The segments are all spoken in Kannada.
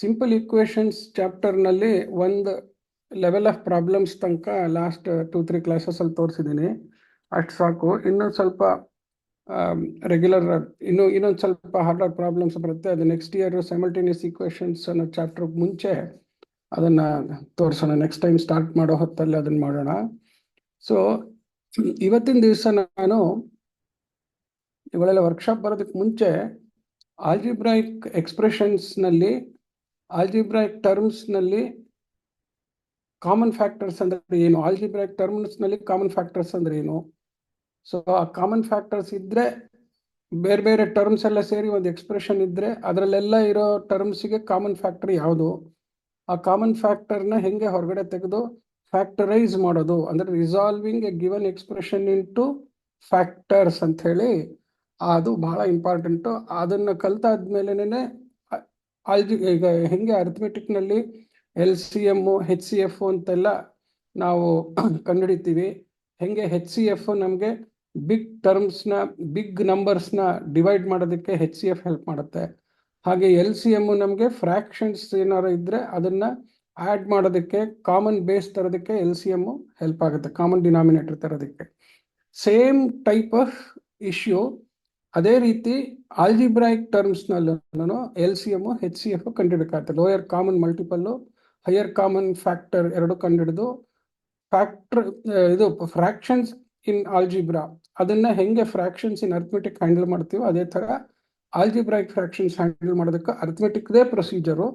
ಸಿಂಪಲ್ ಈಕ್ವೇಷನ್ಸ್ ಚಾಪ್ಟರ್ನಲ್ಲಿ ಒಂದು ಲೆವೆಲ್ ಆಫ್ ಪ್ರಾಬ್ಲಮ್ಸ್ ತನಕ ಲಾಸ್ಟ್ 2-3 ಕ್ಲಾಸಸಲ್ಲಿ ತೋರಿಸಿದ್ದೀನಿ. ಅಷ್ಟು ಸಾಕು. ಇನ್ನೊಂದು ಸ್ವಲ್ಪ ರೆಗ್ಯುಲರ್ ಇನ್ನೊಂದು ಸ್ವಲ್ಪ ಹಾರ್ಡರ್ ಪ್ರಾಬ್ಲಮ್ಸ್ ಬರುತ್ತೆ. ಅದು ನೆಕ್ಸ್ಟ್ ಇಯರ್ ಸೈಮಲ್ಟೇನಿಯಸ್ ಈಕ್ವೇಷನ್ಸ್ ಅನ್ನೋ ಚಾಪ್ಟರ್ ಮುಂಚೆ ಅದನ್ನು ತೋರಿಸೋಣ. ನೆಕ್ಸ್ಟ್ ಟೈಮ್ ಸ್ಟಾರ್ಟ್ ಮಾಡೋ ಹೊತ್ತಲ್ಲಿ ಅದನ್ನು ಮಾಡೋಣ. ಸೊ ಇವತ್ತಿನ ದಿವಸ ನಾನು ಇವುಗಳೆಲ್ಲ ವರ್ಕ್ಶಾಪ್ ಬರೋದಕ್ಕೆ ಮುಂಚೆ ಆಲ್ಜಿಬ್ರಾಯಿಕ್ ಎಕ್ಸ್ಪ್ರೆಷನ್ಸ್ನಲ್ಲಿ ಆಲ್ಜಿಬ್ರಾಯಿಕ್ ಟರ್ಮ್ಸ್ನಲ್ಲಿ ಕಾಮನ್ ಫ್ಯಾಕ್ಟರ್ಸ್ ಅಂದರೆ ಏನು, ಆಲ್ಜಿಬ್ರಾಯಿಕ್ ಟರ್ಮ್ಸ್ನಲ್ಲಿ ಕಾಮನ್ ಫ್ಯಾಕ್ಟರ್ಸ್ ಅಂದರೆ ಏನು, ಸೊ ಆ ಕಾಮನ್ ಫ್ಯಾಕ್ಟರ್ಸ್ ಇದ್ದರೆ ಬೇರೆ ಬೇರೆ ಟರ್ಮ್ಸ್ ಎಲ್ಲ ಸೇರಿ ಒಂದು ಎಕ್ಸ್ಪ್ರೆಷನ್ ಇದ್ದರೆ ಅದರಲ್ಲೆಲ್ಲ ಇರೋ ಟರ್ಮ್ಸಿಗೆ ಕಾಮನ್ ಫ್ಯಾಕ್ಟರ್ ಯಾವುದು, ಆ ಕಾಮನ್ ಫ್ಯಾಕ್ಟರ್ನ ಹೆಂಗೆ ಹೊರಗಡೆ ತೆಗೆದು ಫ್ಯಾಕ್ಟರೈಸ್ ಮಾಡೋದು, ಅಂದರೆ resolving A given expression into factors ಅಂಥೇಳಿ, ಅದು ಬಹಳ ಇಂಪಾರ್ಟೆಂಟು. ಅದನ್ನು ಕಲ್ತಾದ್ಮೇಲೆ ಈಗ ಹೆಂಗೆ ಅರ್ಥಮೆಟಿಕ್ನಲ್ಲಿ LCM HCF ಅಂತೆಲ್ಲ ನಾವು ಕಂಡುಹಿಡಿತೀವಿ, ಹೆಂಗೆ HCF ನಮಗೆ ಬಿಗ್ ಟರ್ಮ್ಸ್ನ ಬಿಗ್ ನಂಬರ್ಸ್ನ ಡಿವೈಡ್ ಮಾಡೋದಕ್ಕೆ HCF ಹೆಲ್ಪ್ ಮಾಡುತ್ತೆ, ಹಾಗೆ LCM ನಮಗೆ ಫ್ರ್ಯಾಕ್ಷನ್ಸ್ ಏನಾರು ಇದ್ದರೆ ಅದನ್ನು ಆ್ಯಡ್ ಮಾಡೋದಕ್ಕೆ ಕಾಮನ್ ಬೇಸ್ ತರೋದಕ್ಕೆ LCM ಹೆಲ್ಪ್ ಆಗುತ್ತೆ, ಕಾಮನ್ ಡಿನಾಮಿನೇಟರ್ ತರೋದಕ್ಕೆ. ಸೇಮ್ ಟೈಪ್ ಆಫ್ ಇಶ್ಯೂ ಅದೇ ರೀತಿ ಆಲ್ಜಿಬ್ರಾಯಿಕ್ ಟರ್ಮ್ಸ್ನಲ್ಲೂ LCM HCF ಕಂಡುಹಿಡಬೇಕಾಗುತ್ತೆ. Lower common multiple higher common factor ಎರಡು ಕಂಡುಹಿಡಿದು ಇದು ಫ್ರ್ಯಾಕ್ಷನ್ಸ್ ಇನ್ ಆಲ್ಜಿಬ್ರಾ ಅದನ್ನು ಹೆಂಗೆ ಫ್ರ್ಯಾಕ್ಷನ್ಸ್ ಇನ್ ಅರ್ಥಮೆಟಿಕ್ ಹ್ಯಾಂಡಲ್ ಮಾಡ್ತೀವೋ ಅದೇ ಥರ ಆಲ್ಜಿಬ್ರಾಯಿಕ್ ಫ್ರ್ಯಾಕ್ಷನ್ಸ್ ಹ್ಯಾಂಡಲ್ ಮಾಡೋದಕ್ಕೆ ಅರ್ಥಮೆಟಿಕ್ದೇ ಪ್ರೊಸೀಜರು.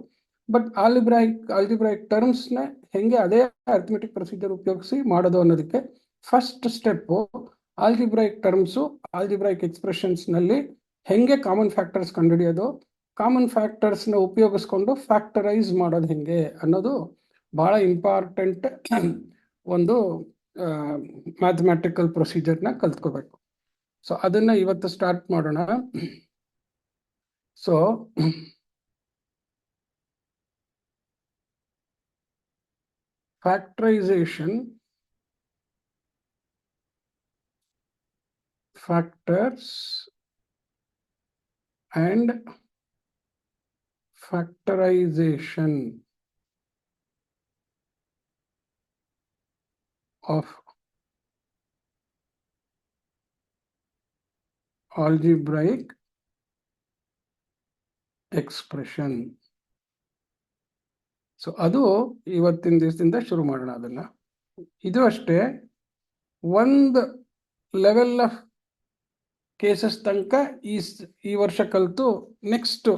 ಬಟ್ ಆಲ್ಜಿಬ್ರಾಯಿಕ್ ಟರ್ಮ್ಸ್ನ ಹೆಂಗೆ ಅದೇ ಅರ್ಥಮೆಟಿಕ್ ಪ್ರೊಸೀಜರ್ ಉಪಯೋಗಿಸಿ ಮಾಡೋದು ಅನ್ನೋದಕ್ಕೆ first step algebraic terms algebraic ಎಕ್ಸ್ಪ್ರೆಷನ್ಸ್ನಲ್ಲಿ ಹೆಂಗೆ ಕಾಮನ್ ಫ್ಯಾಕ್ಟರ್ಸ್ ಕಂಡುಹಿಡಿಯೋದು, ಕಾಮನ್ ಫ್ಯಾಕ್ಟರ್ಸ್ನ ಉಪಯೋಗಿಸ್ಕೊಂಡು ಫ್ಯಾಕ್ಟರೈಸ್ ಮಾಡೋದು ಹೆಂಗೆ ಅನ್ನೋದು ಭಾಳ ಇಂಪಾರ್ಟೆಂಟ್ ಒಂದು ಮ್ಯಾಥಮೆಟಿಕಲ್ ಪ್ರೊಸೀಜರ್ನ ಕಲ್ತ್ಕೋಬೇಕು. ಸೊ ಅದನ್ನು ಇವತ್ತು ಸ್ಟಾರ್ಟ್ ಮಾಡೋಣ. So factorisation, factors and factorization of algebraic expression. So ಅದು ಇವತ್ತಿನ ದಿವಸದಿಂದ ಶುರು ಮಾಡೋಣ. ಅದನ್ನು ಇದು ಅಷ್ಟೇ ಒಂದು ಲೆವೆಲ್ ಆಫ್ ಕೇಸಸ್ ತನಕ ಈ ವರ್ಷ ಕಲಿತು ನೆಕ್ಸ್ಟ್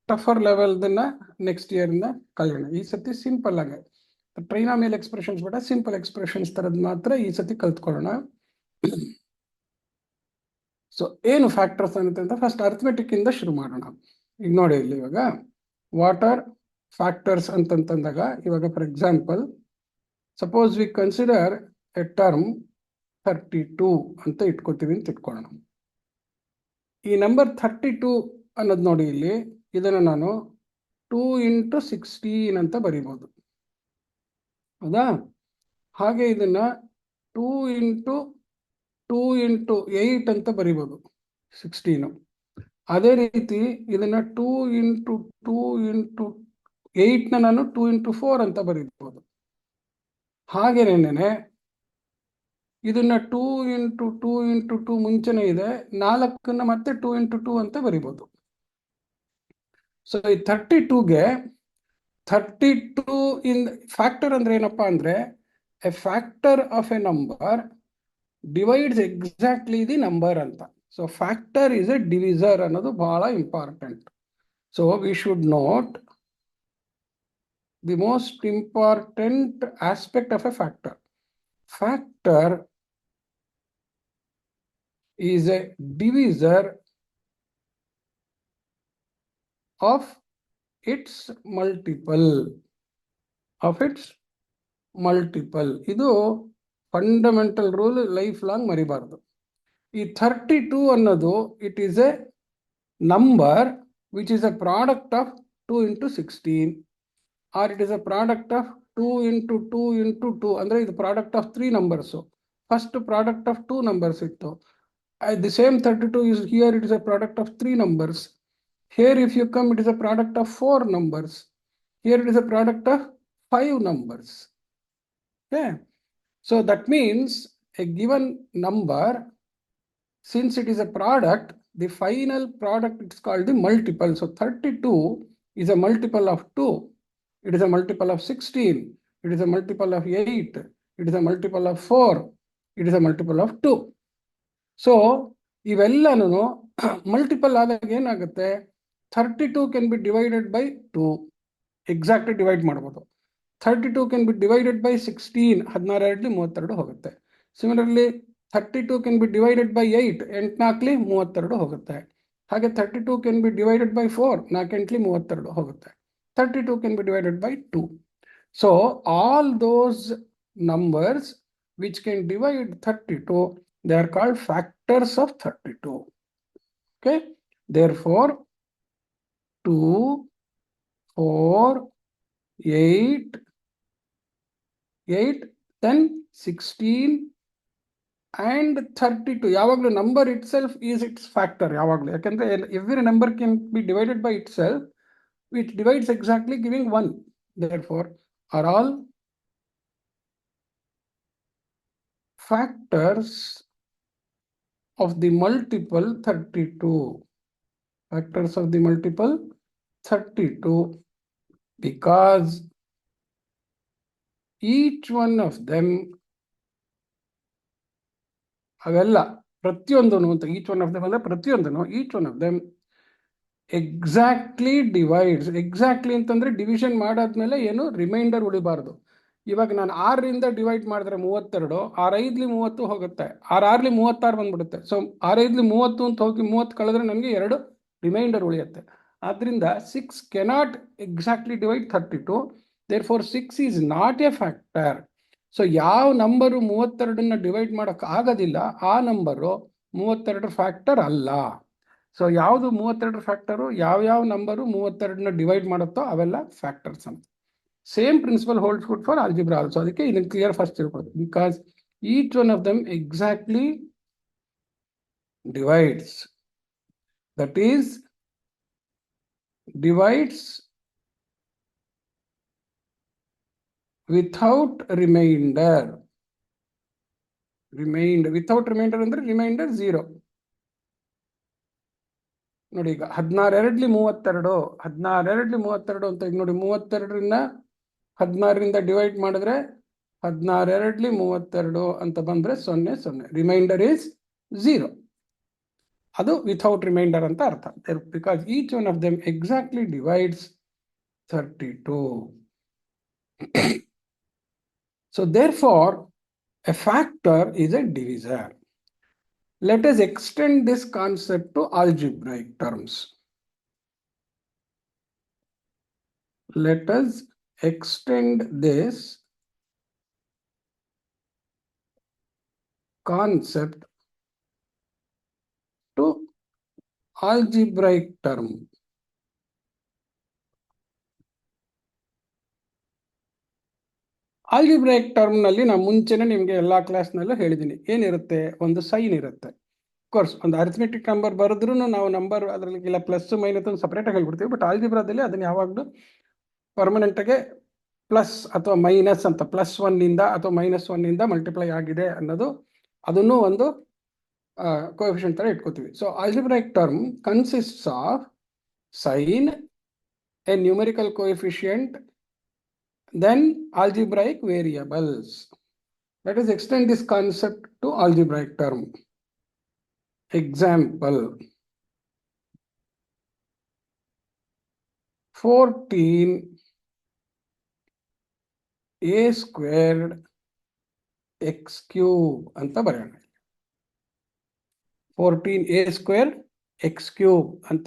ಟಫರ್ ಲೆವೆಲ್ದನ್ನ ನೆಕ್ಸ್ಟ್ ಇಯರ್ನ ಕಲಿಯೋಣ. ಈ ಸತಿ ಸಿಂಪಲ್ ಆಗಿ ಟ್ರೈನಾಮಿಯಲ್ ಎಕ್ಸ್ಪ್ರೆಷನ್ಸ್ ಬೇಡ, ಸಿಂಪಲ್ ಎಕ್ಸ್ಪ್ರೆಷನ್ಸ್ ಥರದ್ದು ಮಾತ್ರ ಈ ಸತಿ ಕಲ್ತ್ಕೊಳ್ಳೋಣ. ಸೊ ಏನು ಫ್ಯಾಕ್ಟರ್ಸ್ ಅನ್ನುತ್ತೆ ಅಂತ ಫಸ್ಟ್ ಅರ್ಥಮೆಟಿಕ್ ಇಂದ ಶುರು ಮಾಡೋಣ. ಈಗ ನೋಡಿ ಇಲ್ಲಿ ಇವಾಗ ವಾಟ್ ಆರ್ ಫ್ಯಾಕ್ಟರ್ಸ್ ಅಂತಂದಾಗ ಇವಾಗ for example suppose we consider A term 32 ಅಂತ ಇಟ್ಕೋತೀವಿ ಅಂತ ಇಟ್ಕೊಳ್ಳೋಣ. ಈ ನಂಬರ್ 32 ಅನ್ನೋದು ನೋಡಿ ಇಲ್ಲಿ, ಇದನ್ನು ನಾನು 2 × 16 ಅಂತ ಬರೀಬೋದು, ಹೌದಾ? ಹಾಗೆ ಇದನ್ನ 2 × 2 × 8 ಅಂತ ಬರೀಬೋದು 16. ಅದೇ ರೀತಿ ಇದನ್ನ 2 × 2 × 8ನ ನಾನು 2 × 4 ಅಂತ ಬರೀಬೋದು. ಹಾಗೇನೇನೆ ಇದನ್ನ 2 × 2 × 2 ಮುಂಚೆನೇ ಇದೆ, 4ನ್ನ ಮತ್ತೆ 2 × 2 ಅಂತ ಬರಿಬೋದು. ಸೊ ಈ 32ಗೆ 32 ಇನ್ ಫ್ಯಾಕ್ಟರ್ ಅಂದ್ರೆ ಏನಪ್ಪಾ ಅಂದ್ರೆ a factor of a number divides exactly the number ಅಂತ. So factor is a divisor ಅನ್ನೋದು ಬಹಳ important. So we should note the most important aspect of a factor. Factor is a divisor of its multiple. ಇದು ಫಂಡಮೆಂಟಲ್ ರೂಲ್, ಲೈಫ್ ಲಾಂಗ್ ಮರಿಬಾರ್ದು. ಈ 32 ಅನ್ನೋದು it is a number which is a product of 2 × 16 or it is a product of 2 × 2 × 2 ಅಂದರೆ ಇದು product of 3 numbers. First product of 2 numbers ಇತ್ತು. The same 32 is here, it is a product of 3 numbers. Here if you come, it is a product of 4 numbers. Here it is a product of 5 numbers. Okay. So that means a given number, since it is a product, the final product it's called the multiple. So 32 is a multiple of 2. It is a multiple of 16. It is a multiple of 8. It is a multiple of 4. It is a multiple of 2. So ಇವೆಲ್ಲನೂ ಮಲ್ಟಿಪಲ್ ಆದಾಗ ಏನಾಗುತ್ತೆ, 32 can be divided by 2, exact divide ಮಾಡ್ಬೋದು. 32 ಕ್ಯಾನ್ ಬಿ ಡಿವೈಡೆಡ್ ಬೈ 16, 16 32 ಹೋಗುತ್ತೆ. Similarly 32 can be divided by 8, 8 32 ಹೋಗುತ್ತೆ. ಹಾಗೆ 32 ಕ್ಯಾನ್ ಬಿ ಡಿವೈಡೆಡ್ ಬೈ 4, 4 32 ಹೋಗುತ್ತೆ. 32 can be divided by 2. So all those numbers which can divide 32, they are called factors of 32. Okay, therefore 2, 4, 8, 8, then 16 and 32. ಯಾವಾಗಲೂ number itself is its factor. ಯಾವಾಗಲೂ ಯಾಕಂದ್ರೆ every number can be divided by itself, which divides exactly giving 1. Therefore are all factors of the multiple 32. Factors of the multiple 32, because each one of them, ಅವೆಲ್ಲ ಪ್ರತಿಯೊಂದನು ಅಂತ, each one of them ಅಂದ್ರೆ ಪ್ರತಿಯೊಂದನು, each one of them exactly divides. exactly ಅಂತಂದ್ರೆ ಡಿವಿಷನ್ ಮಾಡಾದ್ಮೇಲೆ ಏನು ರಿಮೈಂಡರ್ ಉಳಿಬಾರ್ದು. ಇವಾಗ ನಾನು 6ರಿಂದ ಡಿವೈಡ್ ಮಾಡಿದ್ರೆ 32, 6 5 30 ಹೋಗುತ್ತೆ, 6 6 36 ಬಂದ್ಬಿಡುತ್ತೆ. ಸೊ 6 5 30 ಅಂತ ಹೋಗಿ 30 ಕಳೆದ್ರೆ ನನಗೆ 2 ರಿಮೈಂಡರ್ ಉಳಿಯುತ್ತೆ. ಆದ್ರಿಂದ 6 cannot exactly divide 32. therefore 6 is not a factor. So ಯಾವ ನಂಬರು 32ನ್ನ ಡಿವೈಡ್ ಮಾಡೋಕೆ ಆಗೋದಿಲ್ಲ, ಆ ನಂಬರು 32 ಫ್ಯಾಕ್ಟರ್ ಅಲ್ಲ. ಸೊ ಯಾವುದು 32 ಫ್ಯಾಕ್ಟರು, ಯಾವ ನಂಬರು 32ನ್ನ ಡಿವೈಡ್ ಮಾಡುತ್ತೋ ಅವೆಲ್ಲ ಫ್ಯಾಕ್ಟರ್ಸ್ ಅಂತ. Same principle holds good for algebra also. ಅದಕ್ಕೆ ಇದನ್ನು ಕ್ಲಿಯರ್ ಫಸ್ಟ್ ತಿಳ್ಕೊಳ್ಳಿ. Because each one of them exactly divides, that is divides without remainder. Without remainder ಅಂದ್ರೆ ರಿಮೈಂಡರ್ 0. ನೋಡಿ ಈಗ 16 32, 16 32 ಅಂತ ಈಗ ನೋಡಿ, 32ರಿಂದ 16ರಿಂದ ಡಿವೈಡ್ ಮಾಡಿದ್ರೆ 16 32 ಅಂತ ಬಂದ್ರೆ 0 0. Remainder is 0. ಅದು ವಿಥೌಟ್ ರಿಮೈಂಡರ್ ಅಂತ ಅರ್ಥ. Because each one of them exactly divides 32. So therefore a factor is a divisor. Let us extend this concept to algebraic terms. Let us extend this concept to algebraic term. Algebraic term ನಲ್ಲಿ ನಾನು ಮುಂಚೆನೆ ನಿಮಗೆ ಎಲ್ಲಾ ಕ್ಲಾಸ್ನಲ್ಲೂ ಹೇಳಿದ್ದೀನಿ. ಏನಿರುತ್ತೆ, ಒಂದು ಸೈನ್ ಇರುತ್ತೆ. ಕೋರ್ಸ್ ಒಂದು ಅರಿಥಮೆಟಿಕ್ ನಂಬರ್ ಬರೆದ್ರೂ ನಾವು ನಂಬರ್ ಅದರಲ್ಲಿ ಇಲ್ಲ ಪ್ಲಸ್ ಮೈನಸ್ ಒಂದು ಸಪ್ರೇಟ್ ಆಗಿ ಹೇಳ್ಬಿಡ್ತೀವಿ. ಬಟ್ ಆಲ್ಜಿಬ್ರಾದಲ್ಲಿ ಅದನ್ನ ಯಾವಾಗಲೂ ಪರ್ಮನೆಂಟ್ ಆಗಿ ಪ್ಲಸ್ ಅಥವಾ ಮೈನಸ್ ಅಂತ, +1 ಅಥವಾ -1 ಮಲ್ಟಿಪ್ಲೈ ಆಗಿದೆ ಅನ್ನೋದು ಅದನ್ನು ಒಂದು ಕೋಎಫಿಷಿಯಂಟ್ ತರ ಇಟ್ಕೋತೀವಿ. So algebraic term consists of sign, a numerical coefficient, then algebraic variables. Let us extend this concept to algebraic term. Example: 14 a squared x cube ಅಂತ ಬರೆಯೋಣ. 14 a squared x cube ಅಂತ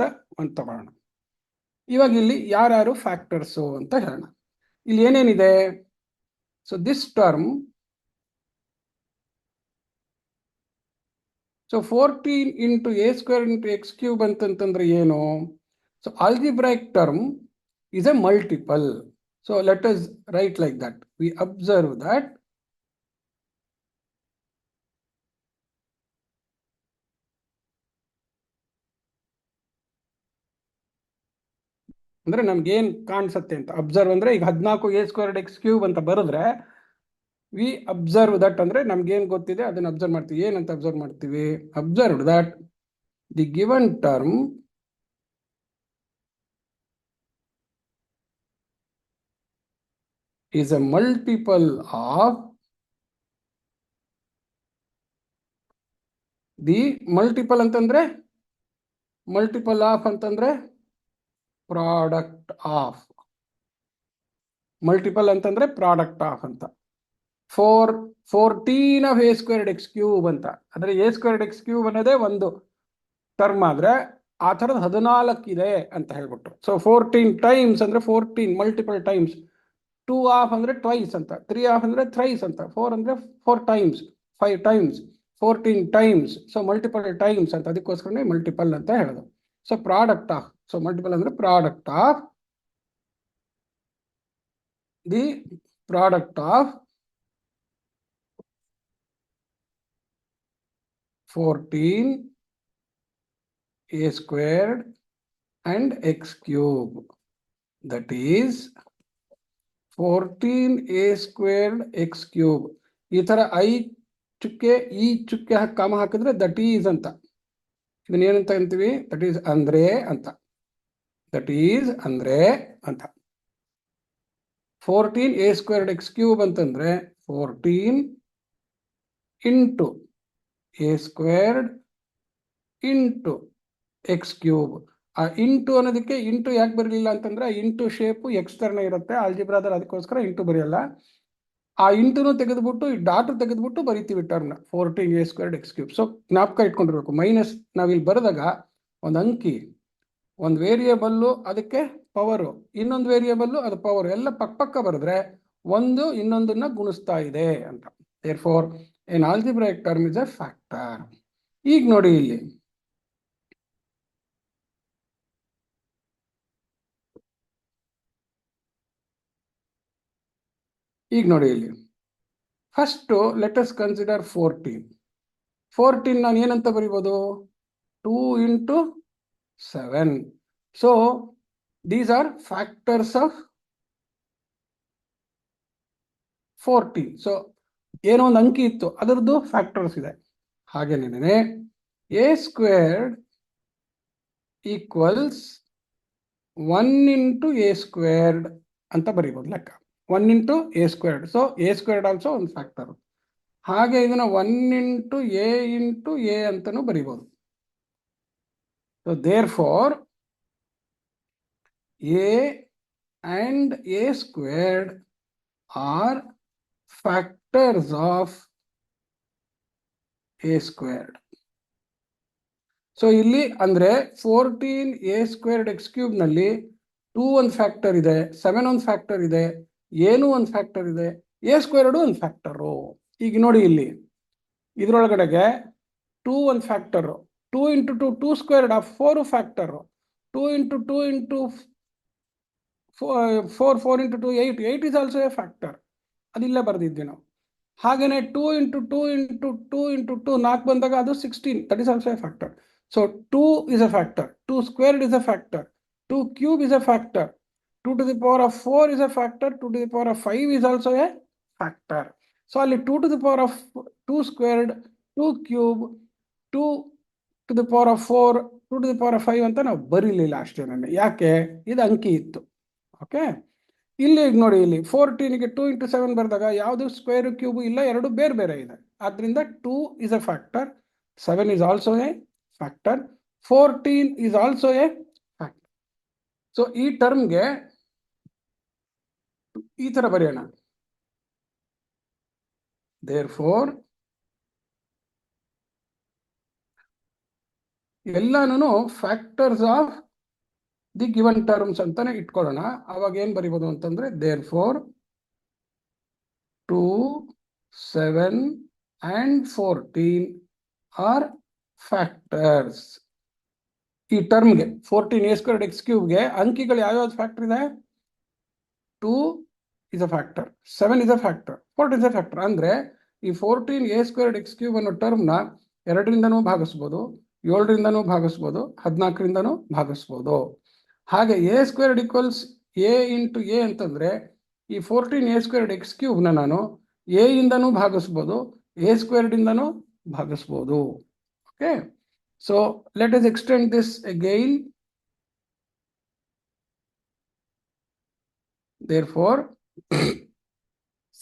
ಬರೋಣ. ಇವಾಗ ಇಲ್ಲಿ ಯಾರ್ಯಾರು ಫ್ಯಾಕ್ಟರ್ಸು ಅಂತ ಹೇಳೋಣ. ಇಲ್ಲಿ ಏನೇನಿದೆ? So this term, so 14 into a square into x cube ಅಂತಂತಂದ್ರೆ ಏನು? So algebraic term is a multiple. So let us write like that. We observe that ಅಂದ್ರೆ ನಮ್ಗೆ ಏನ್ ಕಾಣಿಸುತ್ತೆ ಅಂತ ಅಬ್ಸರ್ವ್ ಅಂದ್ರೆ ಈಗ 14 a² x³ ಅಂತ ಬರೆದ್ರೆ ವಿ ಅಬ್ಸರ್ವ್ ದಟ್ ಅಂದ್ರೆ ನಮ್ಗೆ ಏನ್ ಗೊತ್ತಿದೆ ಅದನ್ನ ಅಬ್ಸರ್ವ್ ಮಾಡ್ತೀವಿ. ಏನಂತ ಅಬ್ಸರ್ವ್ ಮಾಡ್ತೀವಿ? Observe that the given term is a multiple of the multiple ಅಂತಂದ್ರೆ ಮಲ್ಟಿಪಲ್ ಆಫ್ ಅಂತಂದ್ರೆ ಪ್ರಾಡಕ್ಟ್ ಆಫ್. ಮಲ್ಟಿಪಲ್ ಅಂತಂದ್ರೆ ಪ್ರಾಡಕ್ಟ್ ಆಫ್ ಅಂತ. 14 of a²x³ ಅಂತ. ಅಂದ್ರೆ a²x³ ಅನ್ನೋದೇ ಒಂದು ಟರ್ಮ್ ಆದ್ರೆ ಆ ಥರದ 14 ಇದೆ ಅಂತ ಹೇಳ್ಬಿಟ್ರು. ಸೊ 14 ಟೈಮ್ಸ್ ಅಂದ್ರೆ 14 ಮಲ್ಟಿಪಲ್ ಟೈಮ್ಸ್. 2 ಆಫ್ ಅಂದ್ರೆ ಟ್ವೈಸ್ ಅಂತ, 3 ಆಫ್ ಅಂದ್ರೆ ಥ್ರೈಸ್ ಅಂತ, 4 ಅಂದ್ರೆ 4 times, 5 times, 14 times. So multiple times ಅಂತ, ಅದಕ್ಕೋಸ್ಕರನೇ ಮಲ್ಟಿಪಲ್ ಅಂತ ಹೇಳೋದು. So product of, so multiple ಅಂದ್ರೆ product of the product of 14 a² and x³ that is 14 a² x³. ಈ ತರ ಐ ಚುಕ್ಕೆ ಈ ಚುಕ್ಕೆ ಕಾಮ ಹಾಕಿದ್ರೆ ದಟ್ ಈಸ್ ಅಂತ. ಇದನ್ನ ಏನಂತ ಅಂತೀವಿ? ದಟ್ ಈಸ್ ಅಂದ್ರೆ ಅಂತ. ದಟ್ ಈಸ್ ಅಂದ್ರೆ ಅಂತ. 14 a² x³ ಅಂತಂದ್ರೆ 14 ಇಂಟು a² ಇಂಟು x³. ಆ ಇಂಟು ಅನ್ನೋದಕ್ಕೆ ಇಂಟು ಯಾಕೆ ಬರಲಿಲ್ಲ ಅಂತಂದ್ರೆ ಇಂಟು ಶೇಪು ಎಕ್ಸ್ ತರನೇ ಇರುತ್ತೆ ಆಲ್ಜಿಬ್ರಾದಲ್ಲಿ, ಅದಕ್ಕೋಸ್ಕರ ಇಂಟು ಬರೆಯಲ್ಲ. ಆ ಇಂಟುನು ತೆಗೆದ್ಬಿಟ್ಟು ಈ ಡಾಟು ತೆಗೆದ್ಬಿಟ್ಟು ಬರಿತೀವಿ ಟರ್ಮ್ನ 14 a² x³. ಸೊ ಜ್ಞಾಪಕ ಇಟ್ಕೊಂಡಿರ್ಬೇಕು. ಮೈನಸ್ ನಾವಿಲ್ಲಿ ಬರೆದಾಗ ಒಂದು ಅಂಕಿ, ಒಂದು ವೇರಿಯೇಬಲ್ಲು ಅದಕ್ಕೆ ಪವರು, ಇನ್ನೊಂದು ವೇರಿಯೇಬಲ್ಲು ಅದು ಪವರು, ಎಲ್ಲ ಪಕ್ಕ ಬರೆದ್ರೆ ಒಂದು ಇನ್ನೊಂದನ್ನ ಗುಣಿಸ್ತಾ ಇದೆ ಅಂತ. therefore an algebraic term is a factor. ಈಗ ನೋಡಿ ಇಲ್ಲಿ ಫಸ್ಟ್ ಲೆಟ್ ಅಸ್ ಕನ್ಸಿಡರ್ 14 ನಾನು ಏನಂತ ಬರಿಬೋದು? 2 into 7. So these are factors of 14. So ಏನೋ ಒಂದು ಅಂಕಿ ಇತ್ತು, ಅದರದ್ದು ಫ್ಯಾಕ್ಟರ್ಸ್ ಇದೆ. ಹಾಗೇನೇನೆ a² ಈಕ್ವಲ್ಸ್ 1 into a² ಅಂತ ಬರಿಬೋದು ಲೆಕ್ಕ. 1 into a². So a² also ಒಂದು ಫ್ಯಾಕ್ಟರ್. ಹಾಗೆ ಇದನ್ನ 1 into a into a ಅಂತಾನು ಬರಿಬೋದು. So therefore a and a² are factors of a². So ಇಲ್ಲಿ ಅಂದ್ರೆ 14 a² x³ ನಲ್ಲಿ 2 ಒಂದು ಫ್ಯಾಕ್ಟರ್ ಇದೆ, 7 ಒಂದು ಫ್ಯಾಕ್ಟರ್ ಇದೆ, ಏನು ಒಂದು ಫ್ಯಾಕ್ಟರ್ ಇದೆ, a² ಒಂದು ಫ್ಯಾಕ್ಟರು. ಈಗ ನೋಡಿ ಇಲ್ಲಿ ಇದ್ರೊಳಗಡೆಗೆ 2 ಒಂದು factor, 2 into 2 2² of 4 factor, 2 into 2 into 4 4 into 2 8 8 is also a factor. ಅದಿಲ್ಲೇ ಬರೆದಿದ್ವಿ ನಾವು. ಹಾಗೇನೆ 2 into 2 into 2 into 2 4 ಬಂದಾಗ ಅದು 16, that is also A factor. So 2 is a factor, 2² is a factor, 2³ is a factor, 2 to the power of 4 is a factor, 2 to the power of 5 is also a factor. So ಅಲ್ಲಿ 2 to the power of 2², 2³ 2 to the power of 4, 2 to the power of 5 ಅಂತ ನಾವು ಬರೀಲಿಲ್ಲ ಅಷ್ಟೇ. ನನ್ನ ಯಾಕೆ? ಇದು ಅಂಕಿ ಇತ್ತು. ಓಕೆ, ಇಲ್ಲಿ ನೋಡಿ ಇಲ್ಲಿ 14ಗೆ 2 into 7 ಬರೆದಾಗ ಯಾವುದು ಸ್ಕ್ವೇರ್ ಕ್ಯೂಬ್ ಇಲ್ಲ, ಎರಡು ಬೇರೆ ಬೇರೆ ಇದೆ. ಆದ್ರಿಂದ 2 is a factor, 7 is also a factor, 14 is also a factor. So ಈ ಟರ್ಮ್ಗೆ ಈ ತರ ಬರೆಯೋಣ. therefore ಎಲ್ಲಾನು factors of the given terms ಅಂತಾನೆ ಇಟ್ಕೊಳ್ಳೋಣ. ಅವಾಗ ಏನ್ ಬರಿಬೋದು ಅಂತಂದ್ರೆ therefore 2, 7 and 14 are factors. ಈ ಟರ್ಮ್ಗೆ 14 a² x³ ಅಂಕಿಗಳು ಯಾವ್ಯಾವ್ದು ಫ್ಯಾಕ್ಟರ್ ಇದೆ? 2 is a factor, 7 is a factor, 14 is a factor. ಅಂದ್ರೆ ಈ 14 a² x³ ಅನ್ನೋ ಟರ್ಮ್ನ 2ರಿಂದನೂ ಭಾಗಿಸ್ಬೋದು, 7ರಿಂದನೂ ಭಾಗಿಸ್ಬೋದು, 14ರಿಂದನೂ ಭಾಗಿಸ್ಬೋದು. ಹಾಗೆ a squared equals a into a ಅಂತಂದರೆ ಈ 14 ಎ ಸ್ಕ್ವೇರ್ಡ್ ಎಕ್ಸ್ ಕ್ಯೂಬ್ನ ನಾನು ಎ ಇಂದನೂ ಭಾಗಿಸ್ಬೋದು, ಎ ಸ್ಕ್ವೇರ್ಡಿಂದನೂ ಭಾಗಿಸ್ಬೋದು. Okay, so let us extend this again. Therefore,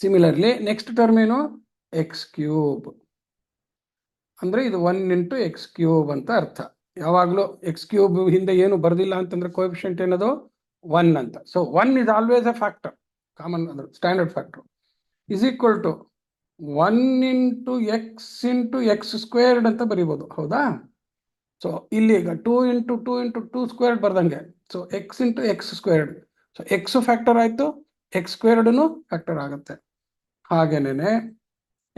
similarly, next term ಏನು ಎಕ್ಸ್ ಕ್ಯೂಬ್ ಅಂದರೆ ಇದು 1 ಇಂಟು ಎಕ್ಸ್ ಕ್ಯೂಬ್ ಅಂತ ಅರ್ಥ. ಯಾವಾಗಲೂ ಎಕ್ಸ್ ಕ್ಯೂಬ್ ಹಿಂದೆ ಏನು ಬರೆದಿಲ್ಲ ಅಂತಂದ್ರೆ ಕೋಎಫಿಷಿಯಂಟ್ ಏನದು 1 ಅಂತ. So 1 is always a factor, common ಅಂದ್ರೆ standard factor, is equal to 1 into x squared ಅಂತ ಬರೀಬೋದು. ಹೌದಾ? ಸೊ ಇಲ್ಲಿ ಈಗ 2 ಇಂಟು 2 ಸ್ಕ್ವೇರ್ಡ್ ಬರ್ದಂಗೆ. So x into x squared. So x factor ಆಯಿತು, ಎಕ್ಸ್ ಸ್ಕ್ವೇರ್ಡ್ನು ಫ್ಯಾಕ್ಟರ್ ಆಗುತ್ತೆ. ಹಾಗೇನೆ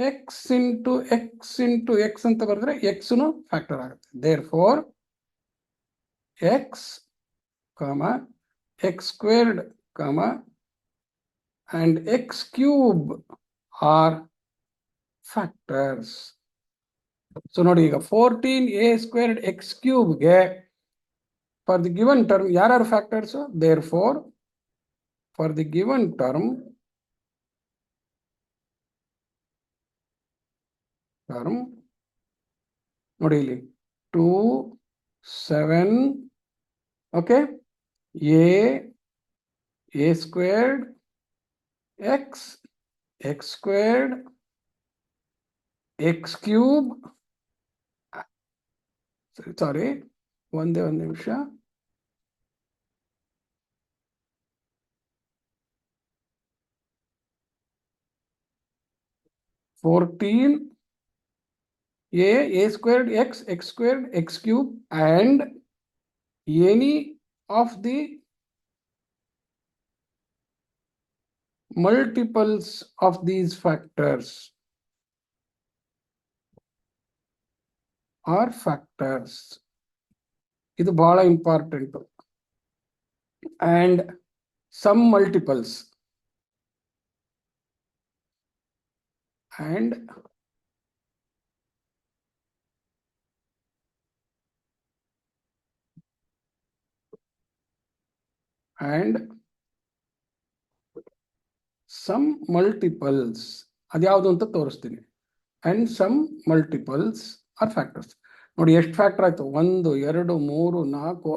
ಎಕ್ಸ್ ಇಂಟು ಎಕ್ಸ್ ಅಂತ ಬರೆದ್ರೆ ಎಕ್ಸ್ನು ಫ್ಯಾಕ್ಟರ್ ಆಗುತ್ತೆ. Therefore x x squared and x cube are factors. So ನೋಡಿ ಈಗ 14a squared x cube ಗೆ for the given term ಯಾರು factors? Therefore for the given term ನೋಡಿ ಇಲ್ಲಿ 2 7 okay a squared x squared x cube sorry ಒಂದೇ ಒಂದು ನಿಮಿಷ 14 a squared x squared x cube and any of the multiples of these factors are factors. ಇದು ಬಹಳ important. and some multiples and some multiples ಅದ್ಯಾವುದು ಅಂತ ತೋರಿಸ್ತೀನಿ. and some multiples are factors. ನೋಡಿ ಎಷ್ಟು ಫ್ಯಾಕ್ಟರ್ ಆಯ್ತು, 1 2 3 4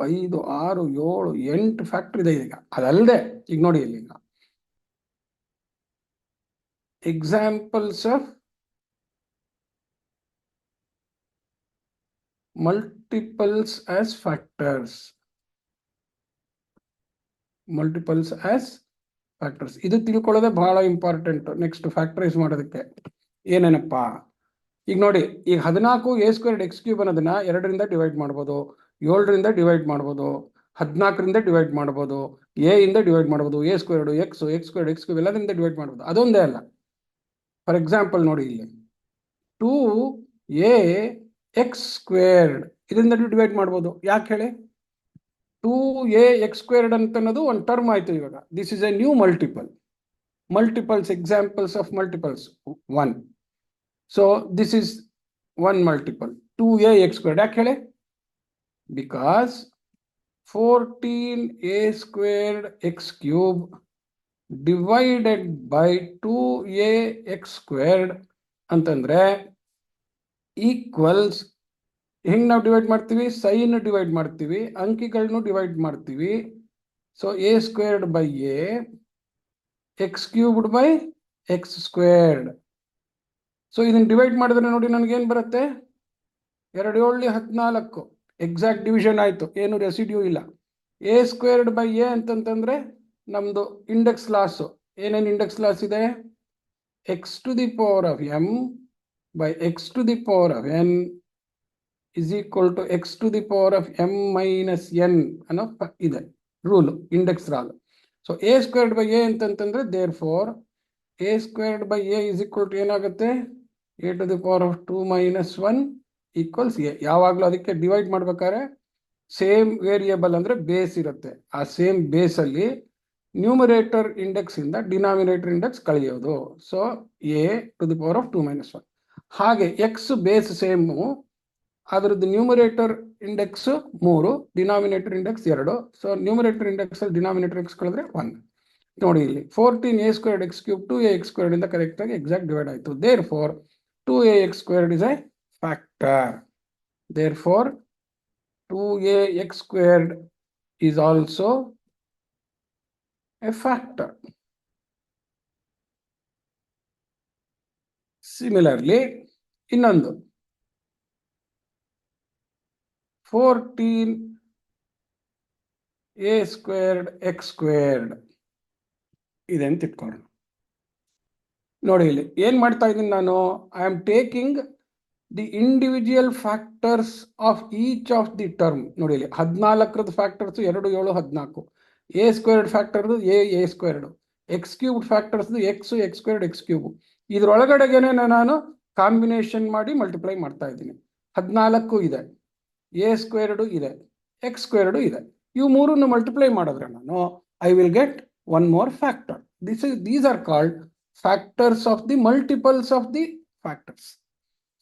5 6 7 8 ಫ್ಯಾಕ್ಟರ್ ಇದೆ ಈಗ. ಅದಲ್ಲದೆ ಈಗ ನೋಡಿ ಇಲ್ಲಿ ಈಗ examples of multiples as factors. ಇದು ತಿಳ್ಕೊಳ್ಳೋದೇ ಬಹಳ ಇಂಪಾರ್ಟೆಂಟ್ ನೆಕ್ಸ್ಟ್ ಫ್ಯಾಕ್ಟರೈಸ್ ಮಾಡೋದಕ್ಕೆ. ಏನೇನಪ್ಪ ಈಗ ನೋಡಿ, ಈಗ 14 a squared x cube ಅನ್ನೋದನ್ನ 2ರಿಂದ ಡಿವೈಡ್ ಮಾಡ್ಬೋದು, 7ರಿಂದ ಡಿವೈಡ್ ಮಾಡ್ಬೋದು, 14ರಿಂದ ಡಿವೈಡ್ ಮಾಡ್ಬೋದು, a ಇಂದ ಡಿವೈಡ್ ಮಾಡ್ಬೋದು, a squared x squared x cube ಎಲ್ಲದರಿಂದ ಡಿವೈಡ್ ಮಾಡ್ಬೋದು. ಅದೊಂದೇ ಅಲ್ಲ, ಫಾರ್ ಎಕ್ಸಾಂಪಲ್ ನೋಡಿ ಇಲ್ಲಿ 2a x squared ಇದರಿಂದ ಡಿವೈಡ್ ಮಾಡ್ಬೋದು. ಯಾಕೆ ಹೇಳಿ? 2a x squared ಅಂತ ಅನ್ನೋದು ಒಂದು ಟರ್ಮ್ ಆಯ್ತು. ಇವಾಗ this is A new multiples examples of multiples 1. so this is one multiple 2a x squared. ಯಾಕೆ ಹೇಳಿ? because 14a squared x cube divided by 2a x squared ಅಂತಂದ್ರೆ ಈಕ್ವಲ್ಸ್ ಹೆಂಗೆ ನಾವು ಡಿವೈಡ್ ಮಾಡ್ತೀವಿ? ಸೈನ್ ಡಿವೈಡ್ ಮಾಡ್ತೀವಿ, ಅಂಕಿಗಳನ್ನು ಡಿವೈಡ್ ಮಾಡ್ತೀವಿ. So a squared by a x cubed by x squared. So ಇದನ್ನು ಡಿವೈಡ್ ಮಾಡಿದ್ರೆ ನೋಡಿ ನನಗೇನು ಬರುತ್ತೆ? 2 7 14 ಎಕ್ಸಾಕ್ಟ್ ಡಿವಿಷನ್ ಆಯಿತು, ಏನು ರೆಸಿಡ್ಯೂ ಇಲ್ಲ. a squared by a ಅಂತಂತಂದ್ರೆ ನಮ್ಮದು ಇಂಡೆಕ್ಸ್ ಲಾಸು. ಏನೇನು ಇಂಡೆಕ್ಸ್ ಲಾಸ್ ಇದೆ? x to the power of m by x to the power of n is equal to x to the power of m minus n ಅನ್ನೋ ಇದೆ rule, index law. So a squared by a ಅಂತಂತಂದ್ರೆ therefore a squared by a is equal to ಏನಾಗುತ್ತೆ? a to the power of 2 minus 1 equals a. ಯಾವಾಗಲೂ ಅದಕ್ಕೆ ಡಿವೈಡ್ ಮಾಡ್ಬೇಕಾದ್ರೆ ಸೇಮ್ ವೇರಿಯೇಬಲ್ ಅಂದರೆ ಬೇಸ್ ಇರುತ್ತೆ. ಆ ಸೇಮ್ ಬೇಸಲ್ಲಿ ನ್ಯೂಮರೇಟರ್ ಇಂಡೆಕ್ಸ್ ಇಂದ ಡಿನಾಮಿನೇಟರ್ ಇಂಡೆಕ್ಸ್ ಕಳೆಯೋದು. So a to the power of 2 minus 1. ಹಾಗೆ ಎಕ್ಸ್ ಬೇಸ್ ಸೇಮು, ಅದರದ್ದು numerator index 3, denominator index 2. So numerator index ಅಲ್ಲಿ ಡಿನಾಮಿನೇಟರ್ ಎಕ್ಸ್ ಕಳೆದ್ರೆ 1. ನೋಡಿ ಇಲ್ಲಿ 14a² x³ 2ax² ಇಂದ ಕರೆಕ್ಟ್ ಆಗಿ ಎಕ್ಸಾಕ್ಟ್ ಡಿವೈಡ್ ಆಯಿತು. Therefore 2ax² is a factor. Therefore 2ax² is also a factor. Similarly, ಇನ್ನೊಂದು 14a² x² ಇದೆ ಅಂತ ಇಟ್ಕೊಳ್ಳೋಣ. ನೋಡಿ ಇಲ್ಲಿ ಏನ್ ಮಾಡ್ತಾ ಇದ್ದೀನಿ ನಾನು, I am taking the individual factors of each of the term. ನೋಡಿ ಇಲ್ಲಿ 14 factors 2, 7, 14. a² ಫ್ಯಾಕ್ಟರ್ದು a², x³ factors x² x³. ಇದ್ರೊಳಗಡೆಗೇನೆ ನಾನು ಕಾಂಬಿನೇಷನ್ ಮಾಡಿ ಮಲ್ಟಿಪ್ಲೈ ಮಾಡ್ತಾ ಇದ್ದೀನಿ. 14 ಇದೆ, a² ಇದೆ, x² ಇದೆ. ಇವು ಮೂರನ್ನು ಮಲ್ಟಿಪ್ಲೈ ಮಾಡಿದ್ರೆ ನಾನು I will get one more factor. These are called factors of the multiples of the factors.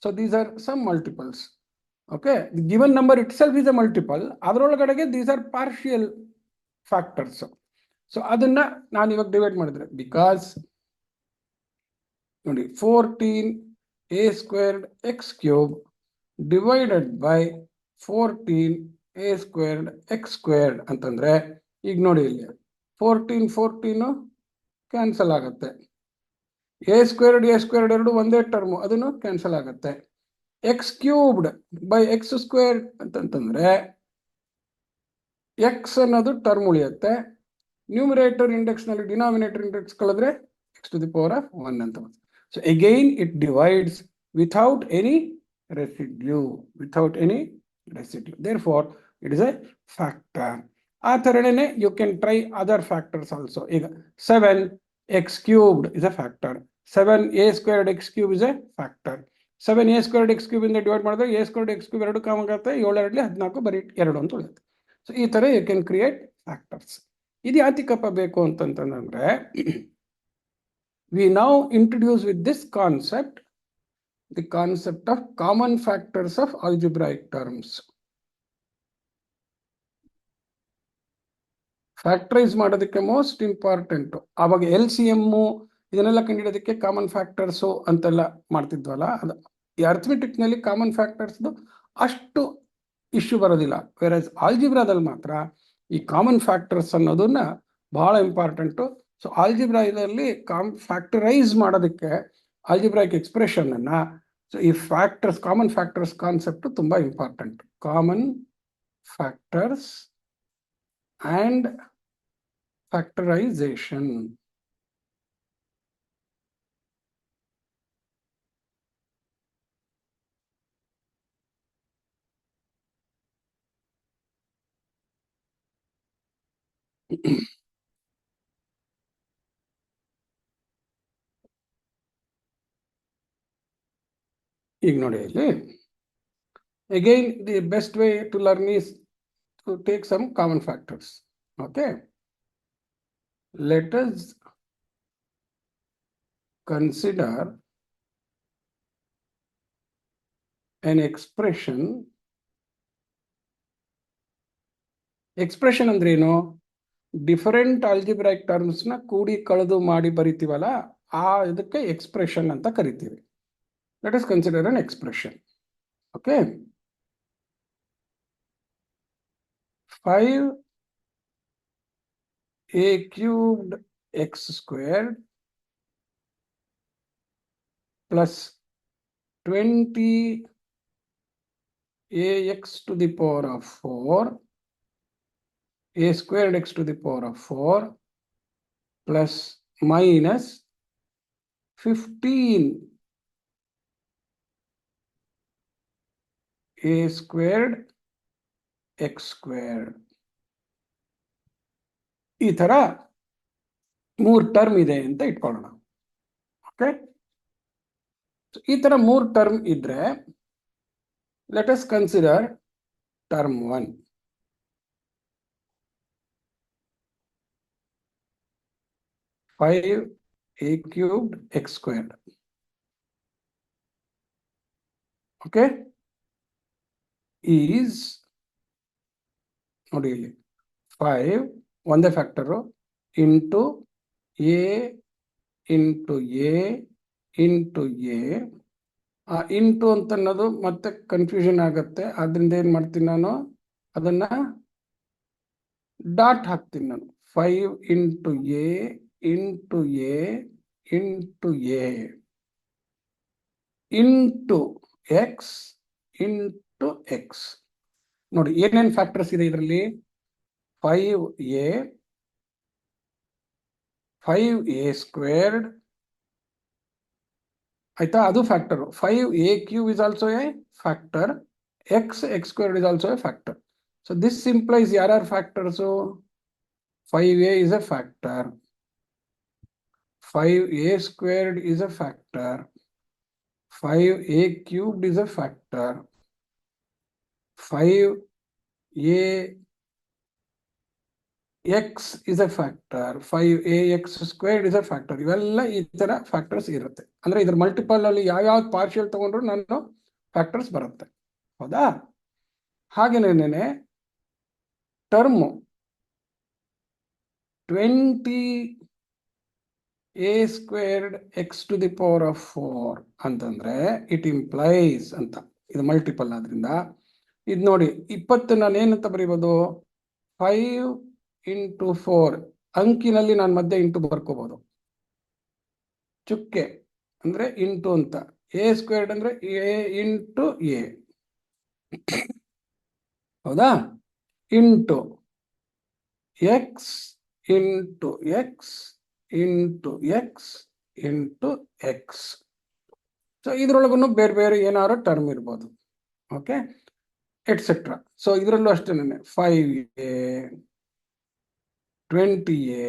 So these are some multiples. Okay, the given number itself is a multiple. ಅದರೊಳಗಡೆಗೆ these are partial factors. So ಅದನ್ನ ನಾನು ಇವಾಗ ಡಿವೈಡ್ ಮಾಡಿದ್ರೆ, ಬಿಕಾಸ್ ನೋಡಿ 14a² x³ divided by 14a² x² ಅಂತಂದ್ರೆ, ಈಗ ನೋಡಿ ಇಲ್ಲಿ 14 ಕ್ಯಾನ್ಸಲ್ ಆಗುತ್ತೆ. a² ಎರಡು ಒಂದೇ ಟರ್ಮು, ಅದನ್ನು ಕ್ಯಾನ್ಸಲ್ ಆಗುತ್ತೆ. x³ ಬೈ x² ಅಂತಂತಂದ್ರೆ x ಅನ್ನೋದು ಟರ್ಮ್ ಉಳಿಯುತ್ತೆ. ನ್ಯೂಮರೇಟರ್ ಇಂಡೆಕ್ಸ್ ನಲ್ಲಿ ಡಿನಾಮಿನೇಟರ್ ಇಂಡೆಕ್ಸ್ ಕಳೆದ್ರೆ x⁴1 ಅಂತ. So again it divides without any residue. Therefore it is a factor. ಆ ಥರನೇ you can try other factors also. ಈಗ 7x³ is a factor. 7a² x³ is a factor. 7a² x³ ಇಂದ ಡಿವೈಡ್ ಮಾಡಿದ್ರೆ a² x³ 2 ಕಾಮ ಆಗುತ್ತೆ. 7 2 14, ಬರೀ 2 ಅಂತ ಉಳಿಯುತ್ತೆ. ಸೊ ಈ ಥರ ಯು ಕ್ಯಾನ್ ಕ್ರಿಯೇಟ್ ಫ್ಯಾಕ್ಟರ್ಸ್. ಇದು ಯಾತಿಕಪ್ಪ ಬೇಕು ಅಂತಂತಂದ್ರೆ, we now introduce with this concept the concept of common factors of algebraic terms. Factorise ಮಾಡೋದಕ್ಕೆ ಮೋಸ್ಟ್ ಇಂಪಾರ್ಟೆಂಟ್. ಆವಾಗ LCM ಇದನ್ನೆಲ್ಲ ಕಂಡುಹಿಡಿಯೋದಕ್ಕೆ ಕಾಮನ್ ಫ್ಯಾಕ್ಟರ್ಸು ಅಂತೆಲ್ಲ ಮಾಡ್ತಿದ್ವಲ್ಲ, ಅದು ಈ ಅರ್ಥಮೆಟಿಕ್ ನಲ್ಲಿ ಕಾಮನ್ ಫ್ಯಾಕ್ಟರ್ಸ್ದು ಅಷ್ಟು ಇಶ್ಯೂ ಬರೋದಿಲ್ಲ. ವೇರಸ್ ಆಲ್ಜಿಬ್ರಾದಲ್ಲಿ ಮಾತ್ರ ಈ ಕಾಮನ್ ಫ್ಯಾಕ್ಟರ್ಸ್ ಅನ್ನೋದನ್ನ ಬಹಳ ಇಂಪಾರ್ಟೆಂಟು. ಸೊ ಆಲ್ಜಿಬ್ರಾ ಇದರಲ್ಲಿ ಫ್ಯಾಕ್ಟರೈಸ್ ಮಾಡೋದಕ್ಕೆ ಆಲ್ಜಿಬ್ರಾಯಿಕ್ ಎಕ್ಸ್ಪ್ರೆಷನ್ ಅನ್ನ, ಸೊ ಈ ಫ್ಯಾಕ್ಟರ್ಸ್ ಕಾಮನ್ ಫ್ಯಾಕ್ಟರ್ಸ್ ಕಾನ್ಸೆಪ್ಟ್ ತುಂಬಾ important. Common factors and factorization. ಈಗ ನೋಡಿ ಇಲ್ಲಿ again the best way to learn is to take some common factors. Okay, let us consider an expression. ಅಂದ್ರೆ ಏನು? ಡಿಫರೆಂಟ್ ಆಲ್ಜಿಬ್ರಾಯಿಕ್ ಟರ್ಮ್ಸ್ ನ ಕೂಡಿ ಕಳೆದು ಮಾಡಿ ಬರಿತೀವಲ್ಲ, ಆ ಇದಕ್ಕೆ ಎಕ್ಸ್ಪ್ರೆಷನ್ ಅಂತ ಕರಿತೀವಿ. Let us consider an expression. Okay, 5a³ x² plus 20ax⁴ a²x⁴ plus minus 15a² x². ಈ ತರ 3 ಟರ್ಮ್ ಇದೆ ಅಂತ ಇಟ್ಕೊಳ್ಳೋಣ. ಓಕೆ, ಈ ತರ 3 ಟರ್ಮ್ ಇದ್ರೆ let us consider term 1. 5a³ x². Okay, is ನೋಡಿ ಇಲ್ಲಿ 5 ಒಂದೇ factor into A into A into A. Into ಅಂತ ಅನ್ನೋದು ಮತ್ತೆ ಕನ್ಫ್ಯೂಷನ್ ಆಗುತ್ತೆ. ಆದ್ರಿಂದ ಏನ್ ಮಾಡ್ತೀನಿ ನಾನು ಅದನ್ನ ಡಾಟ್ ಹಾಕ್ತೀನಿ ನಾನು. 5 into A into A into A into x into X. ನೋಡಿ ಏನೇನು ಫ್ಯಾಕ್ಟರ್ಸ್ ಇದೆ ಇದರಲ್ಲಿ. 5a 5a ಸ್ಕ್ವೇರ್ಡ್ ಆಯ್ತಾ, ಅದು factor. 5a³ is also a factor. x squared is also a factor. So this implies ಯಾರ್ಯಾರು factors. 5a is a factor, 5a squared is a factor, 5a³ is a factor, 5a x is a factor, 5ax squared is a factor. ಇವೆಲ್ಲ ಈ ತರ ಫ್ಯಾಕ್ಟರ್ಸ್ ಇರುತ್ತೆ. ಅಂದ್ರೆ ಇದ್ರ ಮಲ್ಟಿಪಲ್ ಅಲ್ಲಿ ಯಾವ್ಯಾವ ಪಾರ್ಷಿಯಲ್ ತಗೊಂಡ್ರು ನಾನು ಫ್ಯಾಕ್ಟರ್ಸ್ ಬರುತ್ತೆ. ಹೌದಾ? ಹಾಗೇನೇನೆ term 20a squared x to the power of 4 ಅಂತಂದ್ರೆ ಇಟ್ ಇಂಪ್ಲೈಸ್ ಅಂತ. ಇದು ಮಲ್ಟಿಪಲ್ ಆದ್ರಿಂದ ಇದು ನೋಡಿ 20 ನಾನು ಏನಂತ ಬರೀಬಹುದು. 5 ಇಂಟು 4 ಅಂಕಿನಲ್ಲಿ ನಾನು ಮಧ್ಯೆ ಇಂಟು ಬರ್ಕೋಬಹುದು. ಚುಕ್ಕೆ ಅಂದ್ರೆ ಇಂಟು ಅಂತ. ಎ ಸ್ಕ್ವೇರ್ಡ್ ಅಂದ್ರೆ ಎ ಇಂಟು ಎ. ಹೌದಾ? Into x into x into x into x. So ಇದ್ರೊಳಗೂ ಬೇರೆ ಬೇರೆ ಏನಾದ್ರು ಟರ್ಮ್ ಇರ್ಬೋದು. Okay, et cetera. ಸೊ ಇದರಲ್ಲೂ ಅಷ್ಟೇನೆ 5a 20a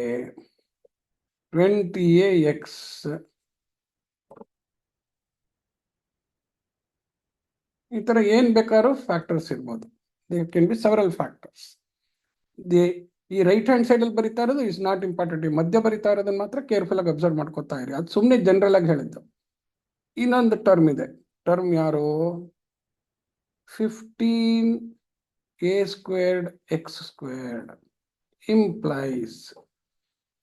20ax ಈ ತರ ಏನ್ ಬೇಕಾದ್ರೂ ಫ್ಯಾಕ್ಟರ್ಸ್ ಇರ್ಬೋದು. There can be several factors. ಈ ರೈಟ್ ಹ್ಯಾಂಡ್ ಸೈಡ್ ಅಲ್ಲಿ ಬರೀತಾ ಇರೋದು ಇಸ್ ನಾಟ್ ಇಂಪಾರ್ಟೆಂಟ್. ಈ ಮಧ್ಯ ಬರೀತಾ ಇರೋದನ್ನ ಮಾತ್ರ ಕೇರ್ಫುಲ್ ಆಗಿ ಅಬ್ಸರ್ವ್ ಮಾಡ್ಕೋತಾ ಇರಿ. ಅದು ಸುಮ್ಮನೆ ಜನರಲ್ ಆಗಿ ಹೇಳಿದ್ದು. ಇನ್ನೊಂದು ಟರ್ಮ್ ಇದೆ. ಟರ್ಮ್ ಯಾರು? 15a squared x squared implies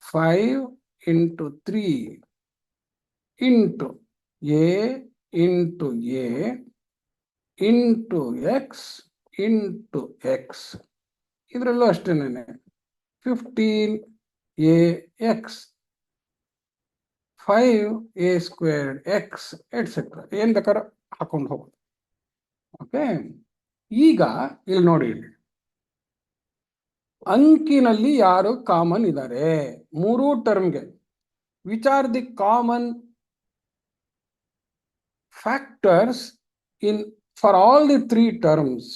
5 into 3 into a into a into x into x. ಇದರಲ್ಲೂ ಅಷ್ಟೇನೆ 15ax 5a squared x et cetera ಏನ್ ಬೇಕಾದ್ರೆ ಹಾಕೊಂಡು ಹೋಗೋದು. ಓಕೆ, ಈಗ ಇಲ್ಲಿ ನೋಡಿ, ಇಲ್ಲಿ ಅಂಕಿನಲ್ಲಿ ಯಾರು ಕಾಮನ್ ಇದ್ದಾರೆ ಮೂರೂ ಟರ್ಮ್ಗೆ. Which are the common factors in for all the 3 terms.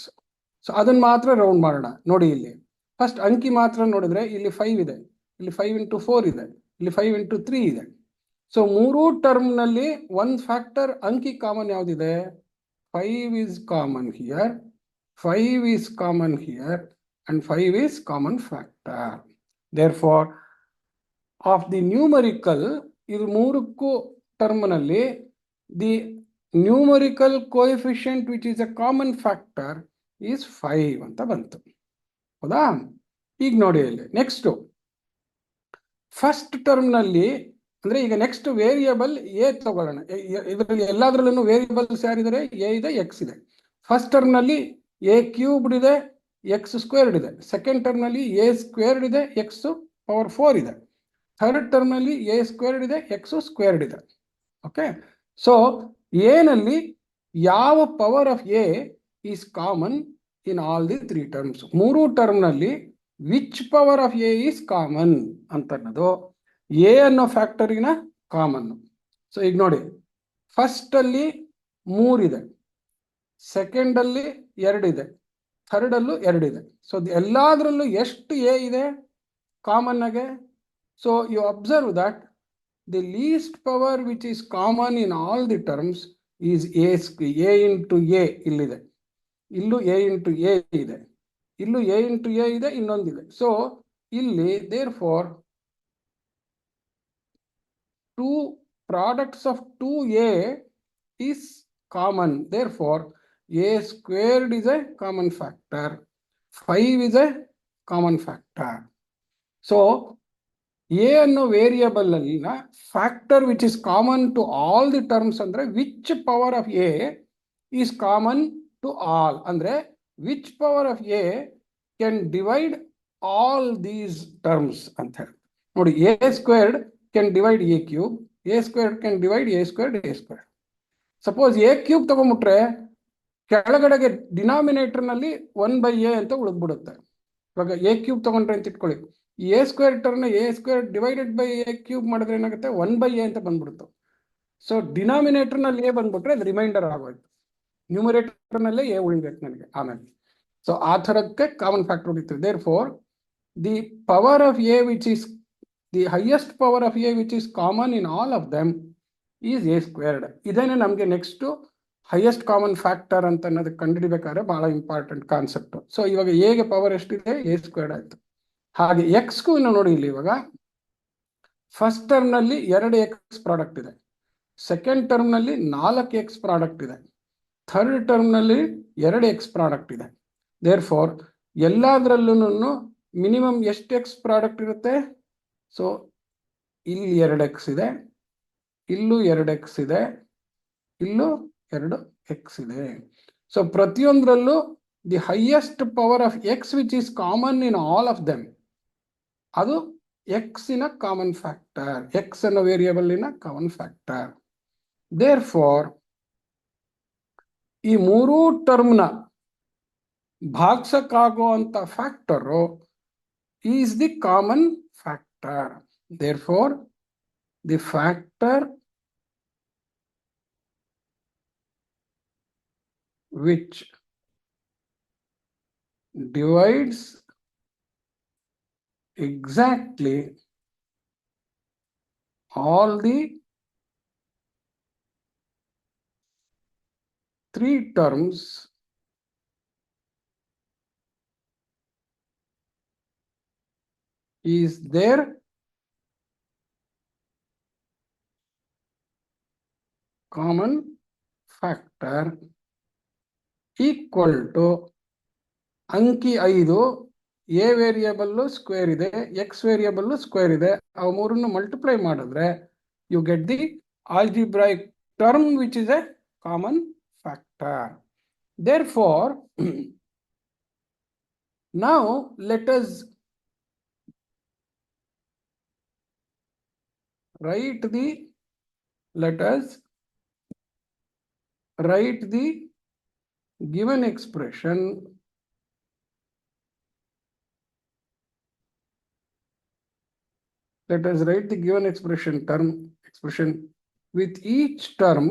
So ಅದನ್ನ ಮಾತ್ರ ರೌಂಡ್ ಮಾಡೋಣ. ನೋಡಿ ಇಲ್ಲಿ ಫಸ್ಟ್ ಅಂಕಿ ಮಾತ್ರ ನೋಡಿದ್ರೆ ಇಲ್ಲಿ 5 ಇದೆ, ಇಲ್ಲಿ 5 ಇಂಟು 4 ಇದೆ, ಇಲ್ಲಿ 5 ಇಂಟು 3 ಇದೆ. ಸೊ ಮೂರೂ ಟರ್ಮ್ ನಲ್ಲಿ ಒಂದು ಫ್ಯಾಕ್ಟರ್ ಅಂಕಿ common ಯಾವ್ದಿದೆ? 5 is common here, 5 is common here, and 5 is common factor. Therefore, of the numerical, ಇದು ಮೂರಕ್ಕೂ ಟರ್ಮ್ ನಲ್ಲಿ the numerical coefficient which is a common factor is 5 ಅಂತ ಬಂತು. ಹೌದಾ? ಈಗ ನೋಡಿ ಇಲ್ಲಿ ನೆಕ್ಸ್ಟ್ ಫಸ್ಟ್ ಟರ್ಮ್ ನಲ್ಲಿ ಅಂದ್ರೆ ಈಗ ನೆಕ್ಸ್ಟ್ ವೇರಿಯಬಲ್ ಎ ತಗೊಳ್ಳೋಣ. ಇದರಲ್ಲಿ ಎಲ್ಲಾದ್ರಲ್ಲೂ ವೇರಿಯಬಲ್ಸ್ ಯಾರಿದ್ದಾರೆ? ಎ ಇದೆ, ಎಕ್ಸ್ ಇದೆ. ಫಸ್ಟ್ ಟರ್ಮ್ ನಲ್ಲಿ a³ ಇದೆ, ಎಕ್ಸ್ ಸ್ಕ್ವೇರ್ಡ್ ಇದೆ. ಸೆಕೆಂಡ್ ಟರ್ಮ್ ನಲ್ಲಿ a ಸ್ಕ್ವೇರ್ಡ್ ಇದೆ, ಎಕ್ಸ್ ಪವರ್ 4 ಇದೆ. ಥರ್ಡ್ ಟರ್ಮ್ ನಲ್ಲಿ a ಸ್ಕ್ವೇರ್ಡ್ ಇದೆ, ಎಕ್ಸ್ ಸ್ಕ್ವೇರ್ಡ್ ಇದೆ. ಓಕೆ, ಸೊ ಎ ನಲ್ಲಿ ಯಾವ power of a is common in all the 3 terms. ಮೂರು ಟರ್ಮ್ ನಲ್ಲಿ which power of a is common ಅಂತ ಅನ್ನೋದು ಎ ಅನ್ನೋ ಫ್ಯಾಕ್ಟರಿನ ಕಾಮನ್. ಸೊ ಈಗ ನೋಡಿ ಫಸ್ಟ್ ಅಲ್ಲಿ 3 ಇದೆ, ಸೆಕೆಂಡ್ ಅಲ್ಲಿ 2 ಇದೆ, ಥರ್ಡ್ ಅಲ್ಲೂ 2 ಇದೆ. ಸೊ ಎಲ್ಲಾದ್ರಲ್ಲೂ ಎಷ್ಟು ಎ ಇದೆ ಕಾಮನ್ ಆಗಿ? So you observe that the least power which is common in all the terms is a into a. ಇಲ್ಲಿದೆ, ಇಲ್ಲೂ ಎ ಇಂಟು ಎ ಇದೆ, ಇಲ್ಲೂ ಎ ಇಂಟು ಎ ಇದೆ, ಇನ್ನೊಂದಿದೆ. ಸೊ ಇಲ್ಲಿ therefore two products of 2a is common. Therefore, A squared is a common factor. 5 is a common factor. So A ಅನ್ನೋ ವೇರಿಯಬಲ್ ಅಲ್ಲಿನ factor which is common to all the terms ಅಂದ್ರೆ which power of a is common to all ಅಂದ್ರೆ which power of a can divide all these terms ಅಂತ ಹೇಳಿ. ನೋಡಿ, a squared can divide a cube, a squared can divide a squared a squared. Suppose a cube ತಗೊಂಡ್ಬಿಟ್ರೆ ಕೆಳಗಡೆಗೆ ಡಿನಾಮಿನೇಟರ್ ನಲ್ಲಿ 1/a ಅಂತ ಉಳಿದ್ಬಿಡುತ್ತೆ. ಇವಾಗ ಎ ಕ್ಯೂಬ್ ತಗೊಂಡ್ರೆ ಅಂತ ಇಟ್ಕೊಳ್ಳಿ, A square turn A square divided by A cube ಮಾಡಿದ್ರೆ ಏನಾಗುತ್ತೆ, 1/a ಅಂತ ಬಂದ್ಬಿಡುತ್ತೆ. ಸೊ ಡಿನಾಮಿನೇಟರ್ ನಲ್ಲಿ ಎ ಬಂದ್ಬಿಟ್ರೆ ಅದು ರಿಮೈಂಡರ್ ಆಗೋಯ್ತು, ನ್ಯೂಮರೇಟರ್ ನಲ್ಲೇ ಎ ಉಳಿಬೇಕು ನನಗೆ ಆಮೇಲೆ. ಸೊ ಆ ಥರಕ್ಕೆ ಕಾಮನ್ ಫ್ಯಾಕ್ಟರ್ ಉಳಿತು. Therefore the power of a which is the highest power of a which is common in all of them is a squared. ಇದೇನೆ ನಮಗೆ ನೆಕ್ಸ್ಟ್ ಹೈಯೆಸ್ಟ್ ಕಾಮನ್ ಫ್ಯಾಕ್ಟರ್ ಅಂತ ಅನ್ನೋದಕ್ಕೆ ಕಂಡುಹಿಡಿಬೇಕಾದ್ರೆ ಬಹಳ ಇಂಪಾರ್ಟೆಂಟ್ ಕಾನ್ಸೆಪ್ಟ್. ಸೊ ಇವಾಗ ಎಗೆ ಪವರ್ ಎಷ್ಟಿದೆ, ಎ ಸ್ಕ್ವೇರ್ಡ್ ಆಯ್ತು. ಹಾಗೆ ಎಕ್ಸ್ಗೂ ಇನ್ನು ನೋಡಿ, ಇಲ್ಲಿ ಇವಾಗ ಫಸ್ಟ್ ಟರ್ಮ್ ನಲ್ಲಿ 2x ಪ್ರಾಡಕ್ಟ್ ಇದೆ, ಸೆಕೆಂಡ್ ಟರ್ಮ್ ನಲ್ಲಿ 4x ಪ್ರಾಡಕ್ಟ್ ಇದೆ, ಥರ್ಡ್ ಟರ್ಮ್ ನಲ್ಲಿ 2x ಪ್ರಾಡಕ್ಟ್ ಇದೆ. ದೇರ್ ಫೋರ್ ಎಲ್ಲದರಲ್ಲೂ ಮಿನಿಮಮ್ ಎಷ್ಟು ಎಕ್ಸ್ ಪ್ರಾಡಕ್ಟ್ ಇರುತ್ತೆ. ಸೊ ಇಲ್ಲಿ 2x ಇದೆ, ಇಲ್ಲೂ 2x ಇದೆ, ಇಲ್ಲೂ 2x ಇದೆ. ಸೊ ಪ್ರತಿಯೊಂದರಲ್ಲೂ the highest power of x which is common in all of them, ಅದು ಎಕ್ಸ್ ಇನ ಕಾಮನ್ ಫ್ಯಾಕ್ಟರ್, ಎಕ್ಸ್ ಅನ್ನೋ ವೇರಿಯಬಲ್ ಇನ ಕಾಮನ್ ಫ್ಯಾಕ್ಟರ್. ದೇರ್ ಫಾರ್ ಈ ಮೂರೂ ಟರ್ಮ್ನ ಭಾಗಿಸಕ್ಕಾಗುವಂತ factor is the common factor. Therefore the factor which divides exactly all the three terms is their common factor equal to ಅಂಕಿ 5, ಎ ವೇರಿಯಬಲ್ ಸ್ಕ್ವೇರ್ ಇದೆ, ಎಕ್ಸ್ ವೇರಿಯಬಲ್ ಸ್ಕ್ವೇರ್ ಇದೆ, ಅವು ಮೂರನ್ನು ಮಲ್ಟಿಪ್ಲೈ ಮಾಡಿದ್ರೆ you get the algebraic term which is a common factor. Therefore now let us write the given expression expression with each term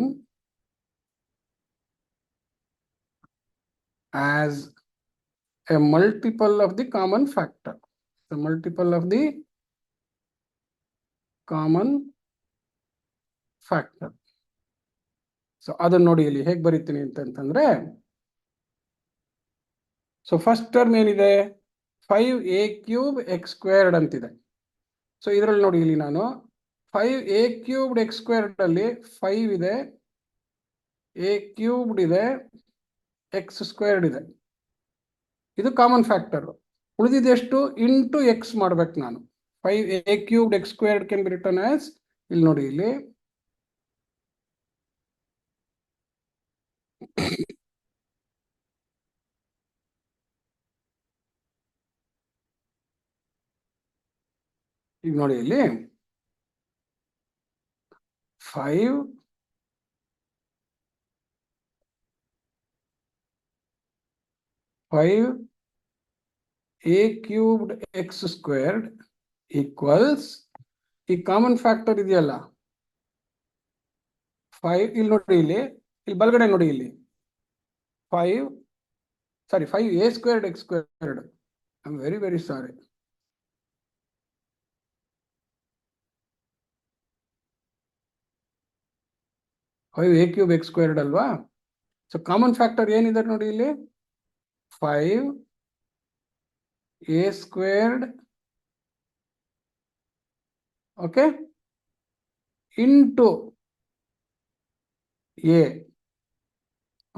as a multiple of the common factor, the multiple of the common factor. So ಅದನ್ನ ನೋಡಿ ಇಲ್ಲಿ ಹೇಗೆ ಬರೀತೀನಿ ಅಂತಂದ್ರೆ, ಸೊ ಫಸ್ಟ್ ಟರ್ಮ್ ಏನಿದೆ, 5a³ x² ಅಂತಿದೆ. ಸೊ ಇದರಲ್ಲಿ ನೋಡಿ, ಇಲ್ಲಿ ನಾನು 5a³ x² ಅಲ್ಲಿ 5 ಇದೆ, a³ ಇದೆ, x² ಇದೆ. ಇದು ಕಾಮನ್ ಫ್ಯಾಕ್ಟರ್. ಉಳಿದಿದೆಷ್ಟು ಇಂಟು ಎಕ್ಸ್ ಮಾಡ್ಬೇಕು ನಾನು. 5a³ x² can be return as, ಇಲ್ಲಿ ನೋಡಿ, ಇಲ್ಲಿ ಈಗ ನೋಡಿ, ಇಲ್ಲಿ 5a³ x² ಈಕ್ವಲ್ಸ್ ಈ ಕಾಮನ್ ಫ್ಯಾಕ್ಟರ್ ಇದೆಯಲ್ಲ 5, ಇಲ್ಲಿ ನೋಡಿ, ಇಲ್ಲಿ ಬಲಗಡೆ ನೋಡಿ, ಇಲ್ಲಿ 5a² x². I am very very sorry. a³ x² ಅಲ್ವಾ. ಸೊ ಕಾಮನ್ ಫ್ಯಾಕ್ಟರ್ ಏನಿದೆ ನೋಡಿ, ಇಲ್ಲಿ 5a², okay, into a,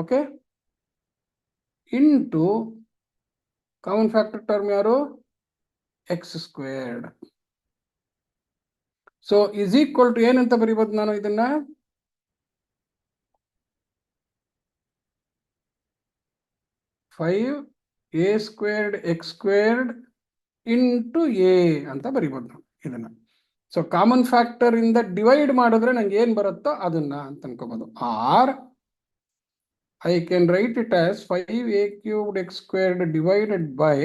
okay, into common factor term ಯಾರು x squared. So is equal to ಏನಂತ ಬರೀಬೋದು ನಾನು ಇದನ್ನ 5a squared x squared into a ಅಂತ ಬರೀಬೋದು ನಾವು ಇದನ್ನ. ಸೊ ಕಾಮನ್ ಫ್ಯಾಕ್ಟರ್ ಇಂದ ಡಿವೈಡ್ ಮಾಡಿದ್ರೆ ನಂಗೆ ಏನ್ ಬರುತ್ತೋ ಅದನ್ನ ಅಂತ ಅನ್ಕೋಬಹುದು. Or I can write it as 5a cubed x squared divided by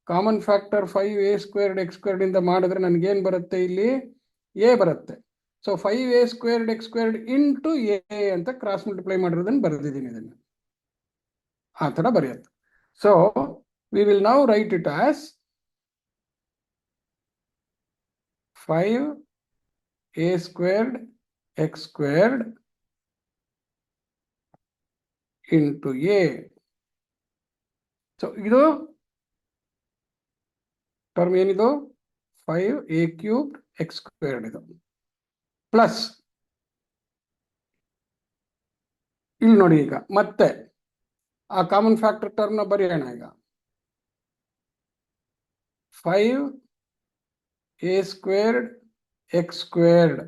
common factor 5a squared x squared ಇಂದ ಮಾಡಿದ್ರೆ ನನಗೆ ಏನು ಬರುತ್ತೆ, ಇಲ್ಲಿ a ಬರುತ್ತೆ. So 5a squared x squared into a ಅಂತ ಕ್ರಾಸ್ ಮಲ್ಟಿಪ್ಲೈ ಮಾಡಿರೋದನ್ನು ಬರೆದಿದ್ದೀನಿ ಇದನ್ನು, ಆ ಥರ ಬರೆಯುತ್ತೆ. So we will now write it as 5a squared x squared into a. So ಇದು ಟರ್ಮ್ ಏನಿದು 5a ಕ್ಯೂಬ್ಡ್ ಎಕ್ಸ್ ಸ್ಕ್ವೇರ್ಡ್ ಇದು ಪ್ಲಸ್ ಇಲ್ಲಿ ನೋಡಿ ಈಗ ಮತ್ತೆ ಆ ಕಾಮನ್ ಫ್ಯಾಕ್ಟರ್ ಟರ್ಮ್ ನ ಬರೆಯೋಣ. ಈಗ 5a ಸ್ಕ್ವೇರ್ಡ್ ಎಕ್ಸ್ ಸ್ಕ್ವೇರ್ಡ್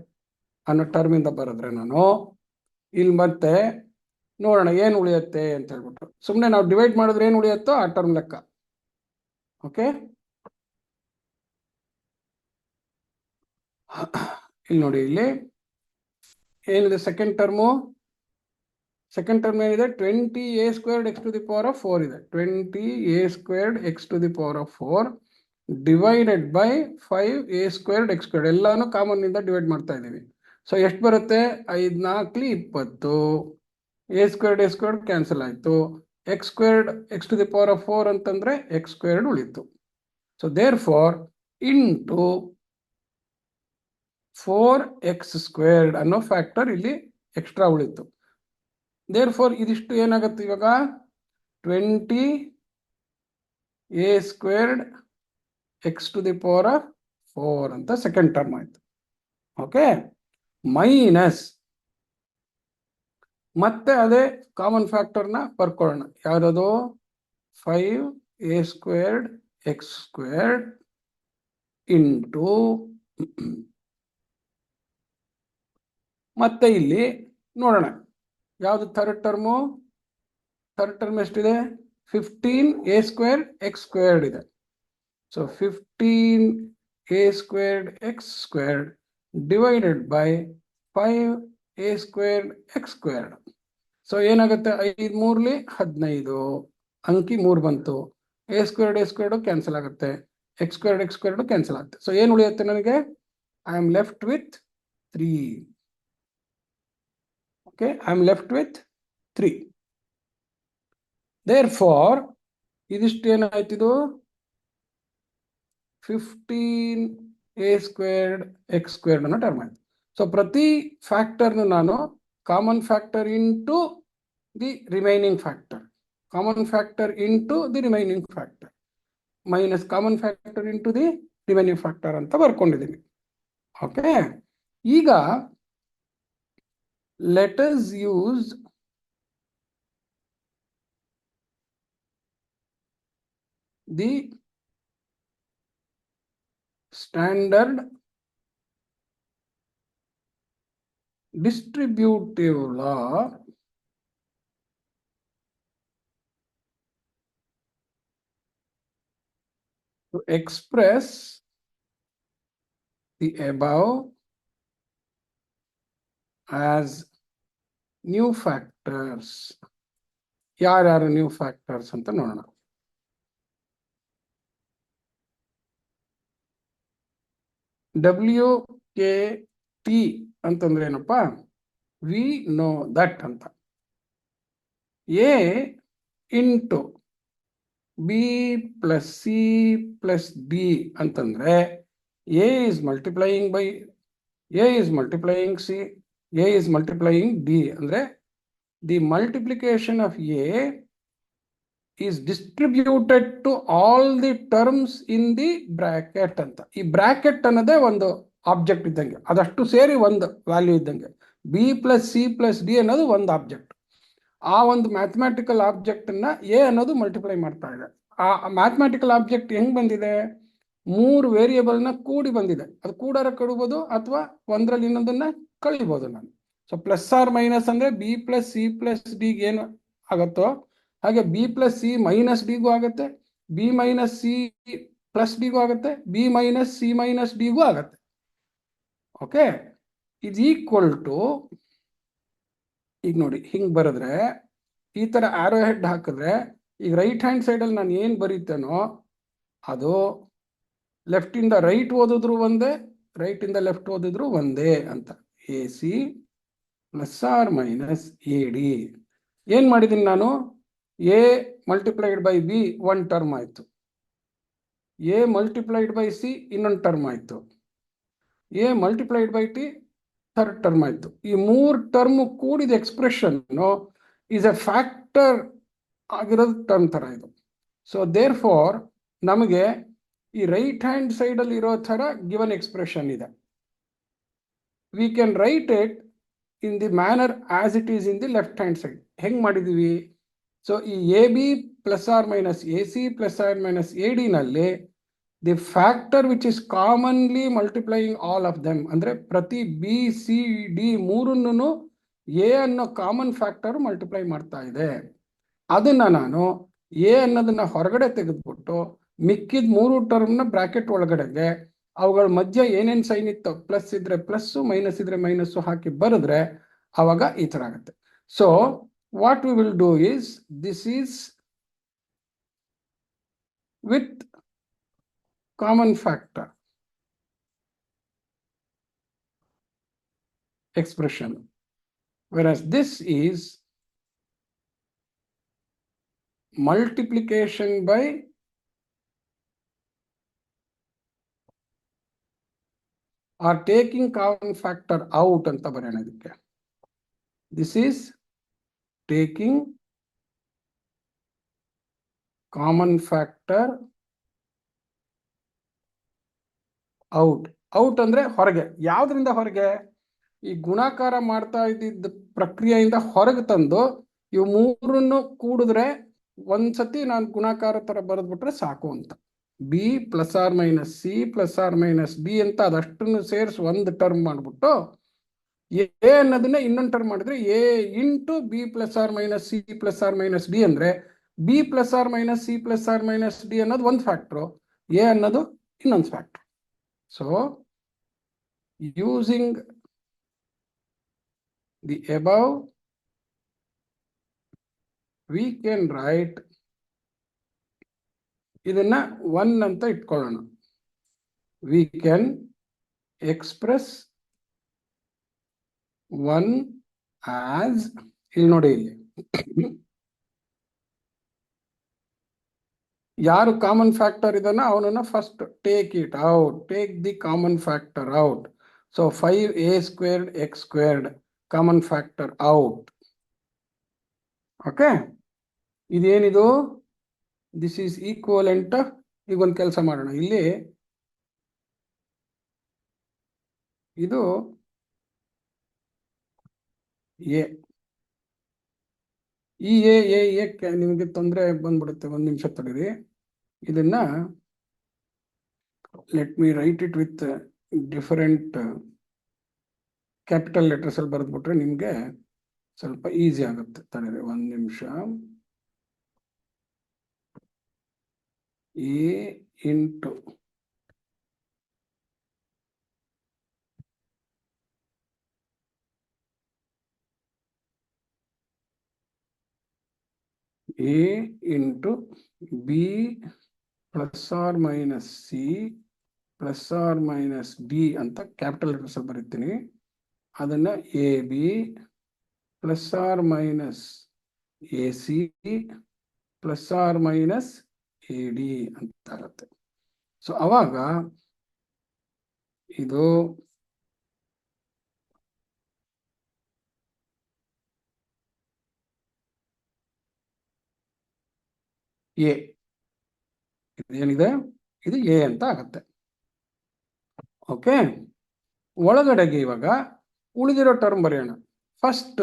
ಅನ್ನೋ ಟರ್ಮ್ ಇಂದ ಬರೆದ್ರೆ ನಾನು ಇಲ್ಲಿ ಮತ್ತೆ ನೋಡೋಣ ಏನು ಉಳಿಯುತ್ತೆ ಅಂತ ಹೇಳ್ಬಿಟ್ಟು. ಸುಮ್ಮನೆ ನಾವು ಡಿವೈಡ್ ಮಾಡಿದ್ರೆ ಏನು ಉಳಿಯುತ್ತೋ ಆ ಟರ್ಮ್ ಲೆಕ್ಕ. ಓಕೆ, ಇಲ್ಲಿ ನೋಡಿ, ಇಲ್ಲಿ ಏನಿದೆ ಸೆಕೆಂಡ್ ಟರ್ಮು. ಸೆಕೆಂಡ್ ಟರ್ಮ್ ಏನಿದೆ 20a squared x to the power of 4 ಇದೆ. 20a squared x to the power of 4 divided by 5a squared x squared ಎಲ್ಲಾನು ಕಾಮನ್ ಇಂದ ಡಿವೈಡ್ ಮಾಡ್ತಾ ಇದ್ದೀವಿ. ಸೊ ಎಷ್ಟು ಬರುತ್ತೆ, 5 4 20. a ಸ್ಕ್ವೇರ್ಡ್ ಕ್ಯಾನ್ಸಲ್ ಆಯಿತು. X squared x to the power of 4 ಅಂತಂದ್ರೆ ಎಕ್ಸ್ ಸ್ಕ್ವೇರ್ಡ್ ಉಳಿತು. So therefore into 4x squared ಅನ್ನೋ ಫ್ಯಾಕ್ಟರ್ ಇಲ್ಲಿ ಎಕ್ಸ್ಟ್ರಾ ಉಳಿತು. ದೇರ್ ಫಾರ್ ಇದಿಷ್ಟು ಏನಾಗುತ್ತೆ ಇವಾಗ 20a squared x to the power of 4 ಅಂತ ಸೆಕೆಂಡ್ ಟರ್ಮ್ ಆಯ್ತು. ಓಕೆ, ಮೈನಸ್ ಮತ್ತೆ ಅದೇ ಕಾಮನ್ ಫ್ಯಾಕ್ಟರ್ನ ಬರ್ಕೊಳ್ಳೋಣ. ಯಾವುದದು 5a squared x squared into ಮತ್ತೆ ಇಲ್ಲಿ ನೋಡೋಣ ಯಾವುದು ಥರ್ಡ್ ಟರ್ಮು. ಥರ್ಡ್ ಟರ್ಮ್ ಎಷ್ಟಿದೆ, 15a ಸ್ಕ್ವೇರ್ಡ್ ಎಕ್ಸ್ ಸ್ಕ್ವೇರ್ಡ್ ಇದೆ. So 15a squared x squared divided by 5a squared x squared. So ಏನಾಗುತ್ತೆ, 5 3 15 ಅಂಕಿ 3 ಬಂತು. a ಸ್ಕ್ವೇರ್ಡ್ ಕ್ಯಾನ್ಸಲ್ ಆಗುತ್ತೆ, ಎಕ್ಸ್ ಸ್ಕ್ವೇರ್ಡ್ ಕ್ಯಾನ್ಸಲ್ ಆಗುತ್ತೆ. ಸೊ ಏನು ಉಳಿಯುತ್ತೆ ನನಗೆ, I am left with 3. Okay, I am left with 3. Therefore ಇದಿಷ್ಟು ಏನಾಯ್ತಿದು 15a ಸ್ಕ್ವೇರ್ಡ್ ಎಕ್ಸ್ ಸ್ಕ್ವೇರ್ಡ್ ಅನ್ನೋ ಟರ್ಮ್ ಆಯ್ತು. ಸೊ ಪ್ರತಿ ಫ್ಯಾಕ್ಟರ್ನು ನಾನು common factor into the remaining factor, common factor into the remaining factor minus common factor into the remaining factor ಅಂತ ಬರ್ಕೊಂಡಿದ್ದೀನಿ. ಓಕೆ, ಈಗ let us use the standard distributive law to express the above as new factors. ಯಾರ್ಯಾರು ನ್ಯೂ ಫ್ಯಾಕ್ಟರ್ಸ್ ಅಂತ ನೋಡೋಣ. WKT ಅಂತಂದ್ರೆ ಏನಪ್ಪಾ, ವಿ ನೋ ದಟ್ ಅಂತ. A into B plus C plus D ಅಂತಂದ್ರೆ A is multiplying by A is multiplying C, A is multiplying D. ಅಂದ್ರೆ the multiplication of A is distributed to all the terms in the bracket ಅಂತ. ಈ ಬ್ರಾಕೆಟ್ ಅನ್ನೋದೇ ಒಂದು ಆಬ್ಜೆಕ್ಟ್ ಇದ್ದಂಗೆ, ಅದಷ್ಟು ಸೇರಿ ಒಂದು ವ್ಯಾಲ್ಯೂ ಇದ್ದಂಗೆ. B plus C plus D ಅನ್ನೋದು ಒಂದು ಆಬ್ಜೆಕ್ಟ್. ಆ ಒಂದು ಮ್ಯಾಥಮ್ಯಾಟಿಕಲ್ ಆಬ್ಜೆಕ್ಟನ್ನು ಎ ಅನ್ನೋದು ಮಲ್ಟಿಪ್ಲೈ ಮಾಡ್ತಾ ಇದೆ. ಆ ಮ್ಯಾಥಮ್ಯಾಟಿಕಲ್ ಆಬ್ಜೆಕ್ಟ್ ಹೆಂಗೆ ಬಂದಿದೆ? 3 ವೇರಿಯೇಬಲ್ನ ಕೂಡಿ ಬಂದಿದೆ. ಅದು ಕೂಡಾರ ಕಡಿಬೋದು ಅಥವಾ ಒಂದರಲ್ಲಿ ಇನ್ನೊಂದನ್ನು ಕಳಿಬೋದು ನಾನು. ಸೊ ಪ್ಲಸ್ ಆರ್ ಮೈನಸ್ ಅಂದರೆ ಬಿ ಪ್ಲಸ್ ಸಿ ಪ್ಲಸ್ ಡಿಗೆ ಏನು ಆಗುತ್ತೋ ಹಾಗೆ ಬಿ ಪ್ಲಸ್ ಸಿ ಮೈನಸ್ ಡಿಗೂ ಆಗುತ್ತೆ, ಬಿ ಮೈನಸ್ ಸಿ ಪ್ಲಸ್ ಡಿಗೂ ಆಗುತ್ತೆ, ಬಿ ಮೈನಸ್ ಸಿ ಮೈನಸ್ ಡಿಗೂ ಆಗುತ್ತೆ. ಓಕೆ, ಇದು ಈಕ್ವಲ್ ಟು, ಈಗ ನೋಡಿ ಹಿಂಗೆ ಬರೆದ್ರೆ ಈ ಥರ ಆರೋ ಹೆಡ್ ಹಾಕಿದ್ರೆ ಈಗ ರೈಟ್ ಹ್ಯಾಂಡ್ ಸೈಡಲ್ಲಿ ನಾನು ಏನು ಬರೀತೇನೋ ಅದು ಲೆಫ್ಟಿಂದ ರೈಟ್ ಓದಿದ್ರು ಒಂದೇ, ರೈಟಿಂದ ಲೆಫ್ಟ್ ಓದಿದ್ರು ಒಂದೇ ಅಂತ. A C plus R minus A D. ಏನು ಮಾಡಿದ್ದೀನಿ ನಾನು? A multiplied by B one term ಆಯಿತು, ಎ ಮಲ್ಟಿಪ್ಲೈಡ್ ಬೈ ಸಿ ಇನ್ನೊಂದು ಟರ್ಮ್ ಆಯಿತು, A multiplied by T third term ಆಯಿತು. ಈ 3 ಟರ್ಮ್ ಕೂಡಿದ ಎಕ್ಸ್ಪ್ರೆಷನ್ನು ಈಸ್ ಎ ಫ್ಯಾಕ್ಟರ್ ಆಗಿರೋದು ಟರ್ಮ್ ಥರ ಇದು. ಸೊ ದೇರ್ ಫಾರ್ ನಮಗೆ ಈ ರೈಟ್ ಹ್ಯಾಂಡ್ ಸೈಡಲ್ಲಿ ಇರೋ ಥರ ಗಿವನ್ ಎಕ್ಸ್ಪ್ರೆಷನ್ ಇದೆ. We can write it in the manner as it is in the left hand side. ಹೆಂಗೆ ಮಾಡಿದ್ದೀವಿ? ಸೊ ಈ a B plus R minus A C plus R minus a ಡಿನಲ್ಲಿ the factor which is commonly multiplying all of them, ಅಂದರೆ ಪ್ರತಿ ಬಿ ಸಿ ಡಿ ಮೂರನ್ನು ಎ ಅನ್ನೋ ಕಾಮನ್ ಫ್ಯಾಕ್ಟರ್ ಮಲ್ಟಿಪ್ಲೈ ಮಾಡ್ತಾ ಇದೆ. ಅದನ್ನು ನಾನು ಎ ಅನ್ನೋದನ್ನ ಹೊರಗಡೆ ತೆಗೆದುಬಿಟ್ಟು ಮಿಕ್ಕಿದ 3 ಟರ್ಮ್ನ ಬ್ರಾಕೆಟ್ ಒಳಗಡೆಗೆ ಅವುಗಳ ಮಧ್ಯೆ ಏನೇನು ಸೈನ್ ಇತ್ತು, ಪ್ಲಸ್ ಇದ್ರೆ ಪ್ಲಸ್ಸು, ಮೈನಸ್ ಇದ್ರೆ ಮೈನಸ್ಸು ಹಾಕಿ ಬರೆದ್ರೆ ಆವಾಗ ಈ ಥರ ಆಗುತ್ತೆ. So what we will do is, this is with common factor expression, whereas this is multiplication by or taking common factor out anta barena idakke. This is taking common factor out. Out ಅಂದರೆ ಹೊರಗೆ. ಯಾವುದರಿಂದ ಹೊರಗೆ? ಈ ಗುಣಾಕಾರ ಮಾಡ್ತಾ ಇದ್ದಿದ್ದ ಪ್ರಕ್ರಿಯೆಯಿಂದ ಹೊರಗೆ ತಂದು ಇವು 3 ಕೂಡಿದ್ರೆ ಒಂದ್ಸತಿ ನಾನು ಗುಣಾಕಾರ ಥರ ಬರೆದ್ಬಿಟ್ರೆ ಸಾಕು ಅಂತ. B plus R minus C plus R minus D ಅಂತ ಅದಷ್ಟನ್ನು ಸೇರಿಸಿ ಒಂದು ಟರ್ಮ್ ಮಾಡಿಬಿಟ್ಟು ಎ ಅನ್ನೋದನ್ನ ಇನ್ನೊಂದು ಟರ್ಮ್ ಮಾಡಿದ್ರೆ a into b plus R minus C plus R minus d ಅಂದರೆ b plus R minus C plus R minus d ಅನ್ನೋದು ಒಂದು ಫ್ಯಾಕ್ಟ್ರು, ಎ ಅನ್ನೋದು ಇನ್ನೊಂದು factor. So, using the above, we can write ಇದನ್ನ 1 ಅಂತ ಇಟ್ಕೊಳ್ಳೋಣ. We can express 1 as, ಇಲ್ಲಿ ನೋಡಿ, ಇಲ್ಲಿ ಯಾರು ಕಾಮನ್ ಫ್ಯಾಕ್ಟರ್ ಇದನ್ನ ಅವನನ್ನ first take it out, take the common factor out. So 5a squared x squared common factor out. Okay, ಇದೇನಿದು? This is equivalent. ಈಗ ಒಂದು ಕೆಲಸ ಮಾಡೋಣ, ಇಲ್ಲಿ ಇದು ಎ, ಈ ಎ ನಿಮಗೆ ತೊಂದರೆ ಬಂದ್ಬಿಡುತ್ತೆ. ಒಂದು ನಿಮಿಷ ತಡೀರಿ. ಇದನ್ನ let me right it with different capital letters ಅಲ್ಲಿ ಬರೆದ್ಬಿಟ್ರೆ ನಿಮಗೆ ಸ್ವಲ್ಪ ಈಸಿ ಆಗುತ್ತೆ. ತಡೀರಿ ಒಂದು ನಿಮಿಷ. A into A into B plus or minus C plus or minus D ಅಂತ ಕ್ಯಾಪಿಟಲ್ ಲೆಟರ್ಸ್ ಅಲ್ಲಿ ಬರೀತೀನಿ. ಅದನ್ನ A B plus R minus A C plus R minus A D ಅಂತ ಆಗುತ್ತೆ. ಸೊ ಅವಾಗ ಇದು ಎ, ಇದೇನಿದೆ ಇದು ಎ ಅಂತ ಆಗತ್ತೆ. ಓಕೆ, ಒಳಗಡೆಗೆ ಇವಾಗ ಉಳಿದಿರೋ ಟರ್ಮ್ ಬರೆಯೋಣ. ಫಸ್ಟ್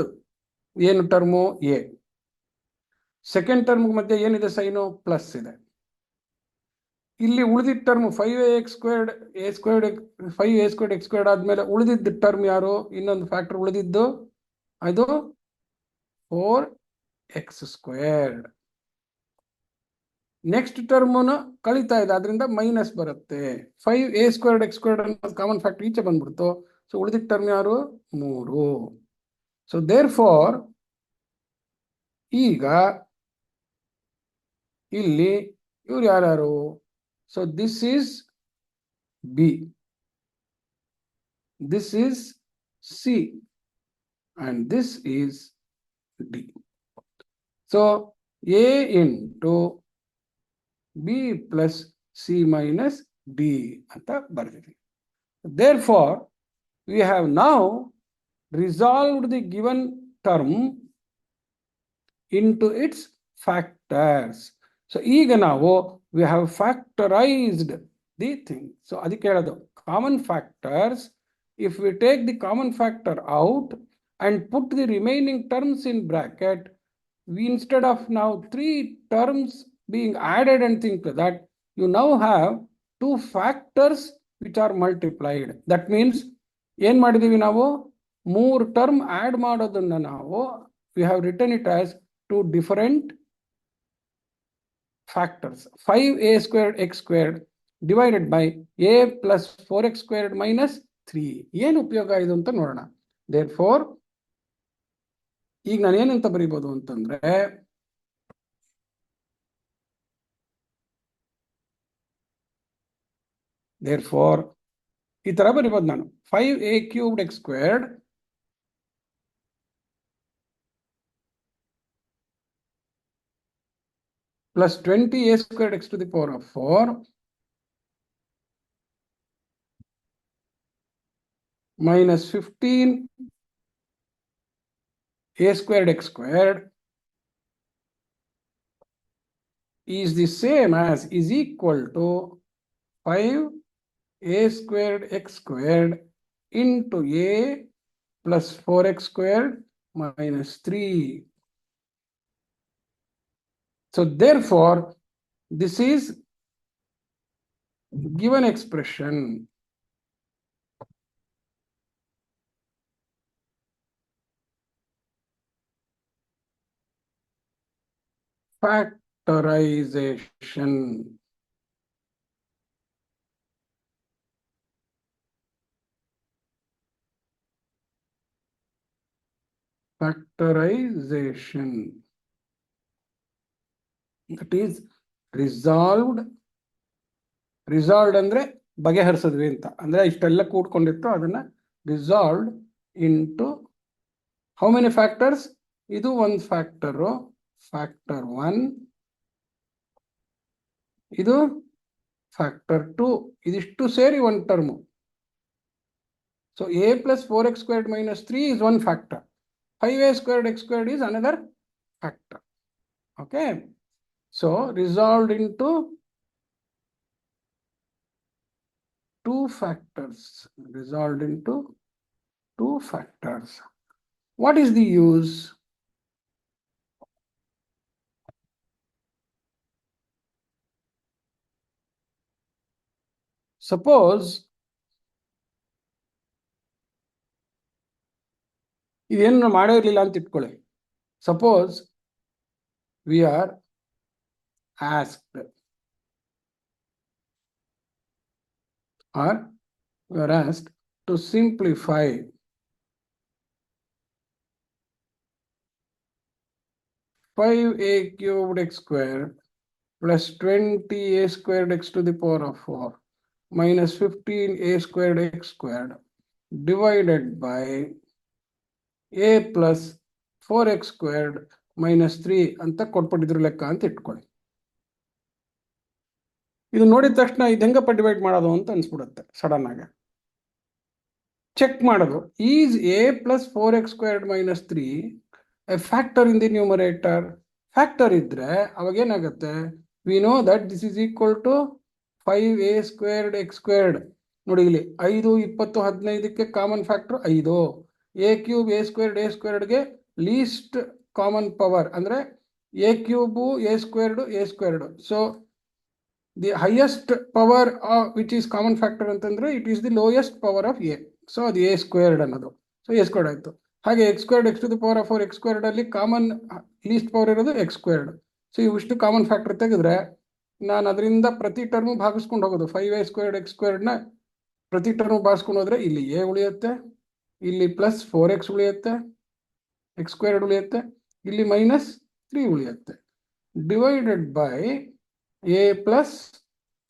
ಏನು ಟರ್ಮು? ಎ. ಸೆಕೆಂಡ್ ಟರ್ಮ್ ಮಧ್ಯೆ ಏನಿದೆ ಸೈನು ಪ್ಲಸ್ ಇದೆ. ಇಲ್ಲಿ ಉಳಿದಿದ್ದ term 5ax² a² 5a² x² ಆದ್ಮೇಲೆ ಉಳಿದಿದ್ದ ಟರ್ಮ್ ಯಾರು, ಇನ್ನೊಂದು ಫ್ಯಾಕ್ಟರ್ ಉಳಿದಿದ್ದು ಅದು 4x². ನೆಕ್ಸ್ಟ್ ಟರ್ಮ್ನ ಕಳೀತಾ ಇದೆ, ಅದರಿಂದ ಮೈನಸ್ ಬರುತ್ತೆ. 5a² x² ಅನ್ನೋದು ಕಾಮನ್ ಫ್ಯಾಕ್ಟರ್ ಈಚೆ ಬಂದ್ಬಿಡ್ತು. ಸೊ ಉಳಿದಿದ್ದ ಟರ್ಮ್ ಯಾರು, 3. ಸೊ ದೇರ್ ಫಾರ್ ಈಗ ಇಲ್ಲಿ ಇವ್ರು ಯಾರ್ಯಾರು, so this is B, this is C, and this is D. So A into B plus C minus D ಅಂತ ಬರ್ತೀವಿ. Therefore, we have now resolved the given term into its factors. So ಈಗ ನಾವು we have factorized the thing. So ಅದಕ್ಕೆ ಹೇಳೋದು common factors. If we take the common factor out and put the remaining terms in bracket, we instead of now 3 terms being added and things like that, you now have 2 factors which are multiplied. That means ಏನು ಮಾಡಿದೀವಿ ನಾವು, 3 term add ಮಾಡೋದನ್ನ ನಾವು we have written it as 2 different factors. 5a² x² divided by a plus 4x² minus 3. ಏನು ಉಪಯೋಗ ಇದು ಅಂತ ನೋಡೋಣ. ದೇರ್ಫೋರ್ ಈಗ ನಾನು ಏನಂತ ಬರೀಬಹುದು ಅಂತಂದ್ರೆ, ದೇರ್ಫೋರ್ ಈ ತರ ಬರೀಬಹುದು ನಾನು, 5a³ x² plus 20a² x to the power of 4 minus 15a² x² is the same as is equal to 5a² x² into a plus 4x² minus 3. So therefore, this is given expression. Factorization. Factorization. That is resolved. Resolved ಅಂದ್ರೆ ಬಗೆಹರಿಸಿದ್ವಿ ಅಂತ, ಅಂದ್ರೆ ಇಷ್ಟೆಲ್ಲ ಕೂಡ್ಕೊಂಡಿತ್ತು ಅದನ್ನ resolved into how many factors? ಇದು ಒಂದು ಫ್ಯಾಕ್ಟರ್, ಫ್ಯಾಕ್ಟರ್ 1, ಇದು ಫ್ಯಾಕ್ಟರ್ 2, ಇದಿಷ್ಟು ಸೇರಿ ಒಂದು term. So a plus 4x² minus 3 is one factor. 5a² x² is another factor. Okay, so resolved into 2 factors. Resolved into 2 factors. What is the use? Suppose ಇದೇನು ಮಾಡೇ ಇರಲಿಲ್ಲ ಅಂತ ಇಟ್ಕೊಳ್ಳಿ. Suppose we are asked to simplify 5a³ x² plus 20a² x to the power of 4 minus 15a² x² divided by a plus 4x² minus 3 ಅಂತ ಕೊಟ್ಬಿಟ್ಟಿದ್ರು ಲೆಕ್ಕ ಅಂತ ಇಟ್ಕೊಳ್ಳಿ. ಇದು ನೋಡಿದ ತಕ್ಷಣ ಇದು ಹೆಂಗಪ್ಪ ಡಿವೈಡ್ ಮಾಡೋದು ಅಂತ ಅನ್ಸ್ಬಿಡುತ್ತೆ ಸಡನ್ ಆಗಿ. ಚೆಕ್ ಮಾಡೋದು, is a plus 4x² minus 3 a factor in the numerator? Factor ಇದ್ರೆ ಅವಾಗ ಏನಾಗುತ್ತೆ, we know that this is equal to 5a² x². ನೋಡಿ ಇಲ್ಲಿ 5, 20, 15ಕ್ಕೆ ಕಾಮನ್ ಫ್ಯಾಕ್ಟರ್ 5. a³ a² a²ಗೆ ಲೀಸ್ಟ್ ಕಾಮನ್ ಪವರ್ ಅಂದ್ರೆ a cube a squared. So the highest power which is common factor ಅಂತಂದ್ರೆ it is the lowest power of a. So ಅದು ಎ ಸ್ಕ್ವೇರ್ಡ್ ಅನ್ನೋದು. ಸೊ ಎ ಸ್ಕ್ವೇರ್ಡ್ ಆಯಿತು. ಹಾಗೆ x squared x to the power of 4 x squared ಅಲ್ಲಿ ಕಾಮನ್ ಲೀಸ್ಟ್ ಪವರ್ ಇರೋದು ಎಕ್ಸ್ ಸ್ಕ್ವೇರ್ಡ್. ಸೊ ಇವಿಷ್ಟು ಕಾಮನ್ ಫ್ಯಾಕ್ಟರ್ ತೆಗೆದ್ರೆ ನಾನು ಅದರಿಂದ ಪ್ರತಿ ಟರ್ಮು ಭಾಗಿಸ್ಕೊಂಡು ಹೋಗೋದು. 5a ಸ್ಕ್ವೇರ್ಡ್ ಎಕ್ಸ್ ಸ್ಕ್ವೇರ್ಡ್ನ ಪ್ರತಿ ಟರ್ಮು ಭಾಗಿಸ್ಕೊಂಡು ಹೋದ್ರೆ ಇಲ್ಲಿ ಎ ಉಳಿಯುತ್ತೆ, ಇಲ್ಲಿ ಪ್ಲಸ್ 4x ಉಳಿಯುತ್ತೆ, ಎಕ್ಸ್ ಸ್ಕ್ವೇರ್ಡ್ ಉಳಿಯುತ್ತೆ, ಇಲ್ಲಿ -3 ಉಳಿಯುತ್ತೆ, divided by A plus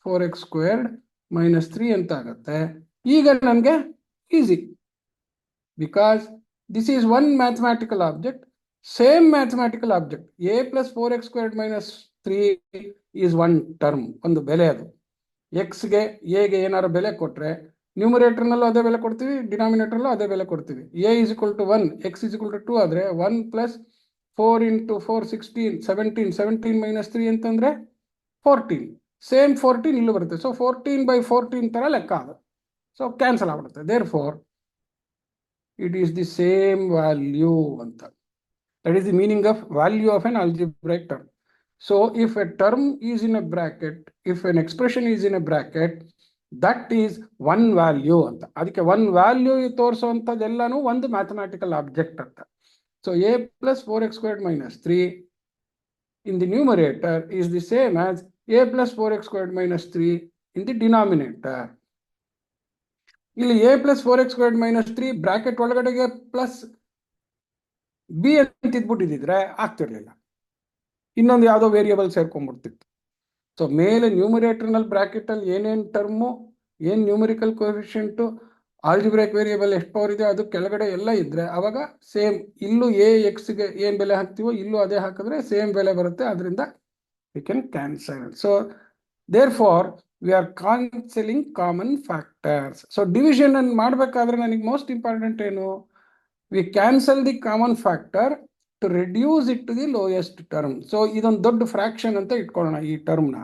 4x squared -3 ಅಂತ ಆಗುತ್ತೆ. ಈಗ ನನಗೆ easy, because this is one mathematical object, same mathematical object. A plus 4x squared -3 is one term, ಒಂದು ಬೆಲೆ. ಅದು ಎಕ್ಸ್ಗೆ ಎಗೆ ಏನಾದ್ರು ಬೆಲೆ ಕೊಟ್ಟರೆ ನ್ಯೂಮರೇಟರ್ನಲ್ಲೂ ಅದೇ ಬೆಲೆ ಕೊಡ್ತೀವಿ, ಡಿನಾಮಿನೇಟರ್ನಲ್ಲೂ ಅದೇ ಬೆಲೆ ಕೊಡ್ತೀವಿ. A is equal to 1, x is equal to 2 ಆದರೆ 1 + 4 × 4 16, 17 -3 ಅಂತಂದರೆ 14. ಸೇಮ್ 14 ಇಲ್ಲೂ ಬರುತ್ತೆ. ಸೊ 14/14 ಥರ ಲೆಕ್ಕ ಅದು. ಸೊ ಕ್ಯಾನ್ಸಲ್ ಆಗ್ಬಿಡುತ್ತೆ. Therefore it is the same value ಅಂತ. That is the meaning of value of an algebraic term. So if a term is in a bracket, if an expression is in a bracket, that is one value ಅಂತ. ಅದಕ್ಕೆ one value ತೋರಿಸುವಂಥದ್ದೆಲ್ಲನೂ ಒಂದು ಮ್ಯಾಥಮ್ಯಾಟಿಕಲ್ ಆಬ್ಜೆಕ್ಟ್ ಅಂತ. So a + 4x squared -3 in the numerator is the same as a + 4x squared -3 in the denominator. ಇಲ್ಲಿ a + 4x ಸ್ಕ್ವೇರ್ಡ್ -3 ಬ್ರಾಕೆಟ್ ಒಳಗಡೆಗೆ ಪ್ಲಸ್ b ಅಂತ ಇದ್ಬಿಟ್ಟಿದ್ರೆ ಆಗ್ತಿರ್ಲಿಲ್ಲ, ಇನ್ನೊಂದು ಯಾವುದೋ ವೇರಿಯಬಲ್ ಸೇರ್ಕೊಂಡ್ಬಿಡ್ತಿತ್ತು. ಸೊ ಮೇಲೆ ನ್ಯೂಮರೇಟರ್ನಲ್ಲಿ ಬ್ರಾಕೆಟಲ್ಲಿ ಏನೇನು ಟರ್ಮು, ಏನು ನ್ಯೂಮರಿಕಲ್ ಕೋಎಫಿಷಿಯೆಂಟು, ಆಲ್ಜಿಬ್ರೈಕ್ ವೇರಿಯಬಲ್ ಎಷ್ಟು ಪವರ್ ಇದೆ ಅದು ಕೆಳಗಡೆ ಎಲ್ಲ ಇದ್ದರೆ ಅವಾಗ ಸೇಮ್ ಇಲ್ಲೂ ಎಕ್ಸ್ಗೆ ಏನು ಬೆಲೆ ಹಾಕ್ತೀವೋ ಇಲ್ಲೂ ಅದೇ ಹಾಕಿದ್ರೆ ಸೇಮ್ ಬೆಲೆ ಬರುತ್ತೆ. ಅದರಿಂದ we can cancel. So therefore we are cancelling common factors. So division ಅನ್ನು ಮಾಡಬೇಕಾದ್ರೆ ನನಗೆ ಮೋಸ್ಟ್ ಇಂಪಾರ್ಟೆಂಟ್ ಏನು, we cancel the common factor to reduce it to the lowest term. So ಇದೊಂದು ದೊಡ್ಡ ಫ್ರಾಕ್ಷನ್ ಅಂತ ಇಟ್ಕೊಳ್ಳೋಣ ಈ ಟರ್ಮ್ನ.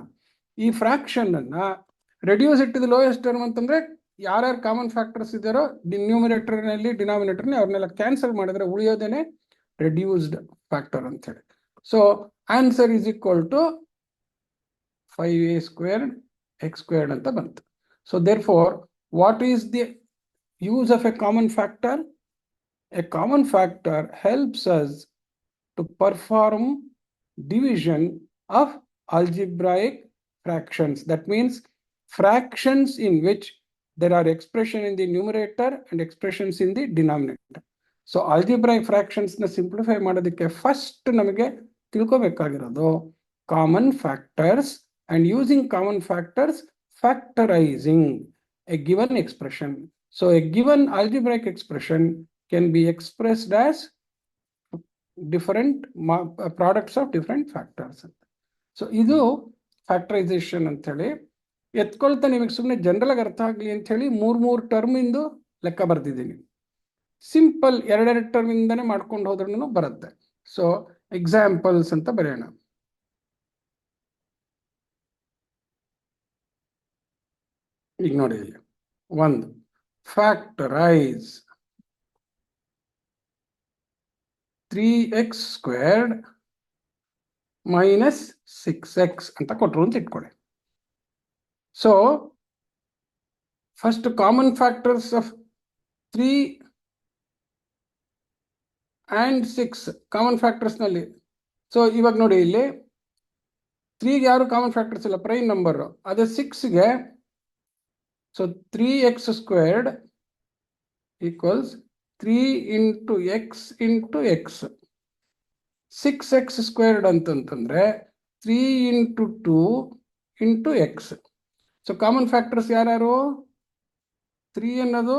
ಈ ಫ್ರಾಕ್ಷನ್ ಅನ್ನ reduce it to the lowest term ಅಂತಂದ್ರೆ ಯಾರ್ಯಾರು ಕಾಮನ್ ಫ್ಯಾಕ್ಟರ್ಸ್ ಇದ್ದಾರೋ ನ್ಯೂಮರೇಟರ್ನಲ್ಲಿ ಡಿನಾಮಿನೇಟರ್ನಲ್ಲಿ ಅವ್ರನ್ನೆಲ್ಲ ಕ್ಯಾನ್ಸಲ್ ಮಾಡಿದ್ರೆ ಉಳಿಯೋದೇನೆ ರಿಡ್ಯೂಸ್ಡ್ ಫ್ಯಾಕ್ಟರ್ ಅಂತ ಹೇಳಿ. So answer is equal to 5a squared x squared ಅಂತ ಬಂತು. So therefore what is the use of a common factor? A common factor helps us to perform division of algebraic fractions. That means fractions in which there are expressions in the numerator and expressions in the denominator. So algebraic fractions na simplify ಮಾಡೋದಕ್ಕೆ ಫಸ್ಟ್ ನಮಗೆ ತಿಳ್ಕೋಬೇಕಾಗಿರೋದು common factors, and using common factors factorizing a given expression. So a given algebraic expression can be expressed as different products of different factors. So ಇದು ಫ್ಯಾಕ್ಟರೈಸೇಷನ್ ಅಂತೇಳಿ ಎತ್ಕೊಳ್ತಾ ನಿಮಗೆ ಸುಮ್ಮನೆ ಜನರಲ್ ಆಗಿ ಅರ್ಥ ಆಗಲಿ ಅಂಥೇಳಿ 3 ಟರ್ಮ್ ಇಂದು ಲೆಕ್ಕ ಬರ್ದಿದ್ದೀನಿ. ಸಿಂಪಲ್ 2 ಟರ್ಮ್ ಇಂದಾನೆ ಮಾಡ್ಕೊಂಡು ಹೋದ್ರೂ ಬರುತ್ತೆ. ಸೊ ಎಕ್ಸಾಂಪಲ್ಸ್ ಅಂತ ಬರೆಯೋಣ. ಈಗ ನೋಡಿ, 1 ಫ್ಯಾಕ್ಟರೈಸ್ 3x ಸ್ಕ್ವೇರ್ಡ್ -6x ಅಂತ ಕೊಟ್ಟರು ಅಂತ ಇಟ್ಕೊಳ್ಳಿ. So first common factors of 3 and 6 common factors ನಲ್ಲಿ. ಸೊ ಇವಾಗ ನೋಡಿ, ಇಲ್ಲಿ 3ಗೆ ಯಾರು ಕಾಮನ್ ಫ್ಯಾಕ್ಟರ್ಸ್ ಇಲ್ಲ, ಪ್ರೈಮ್ ನಂಬರ್. ಅದೇ 6ಗೆ so 3x squared equals 3 × x × x. 6x squared ಅಂತಂತಂದ್ರೆ 3 × 2 × x. ಸೊ ಕಾಮನ್ ಫ್ಯಾಕ್ಟರ್ಸ್ ಯಾರ್ಯಾರು? 3 ಅನ್ನೋದು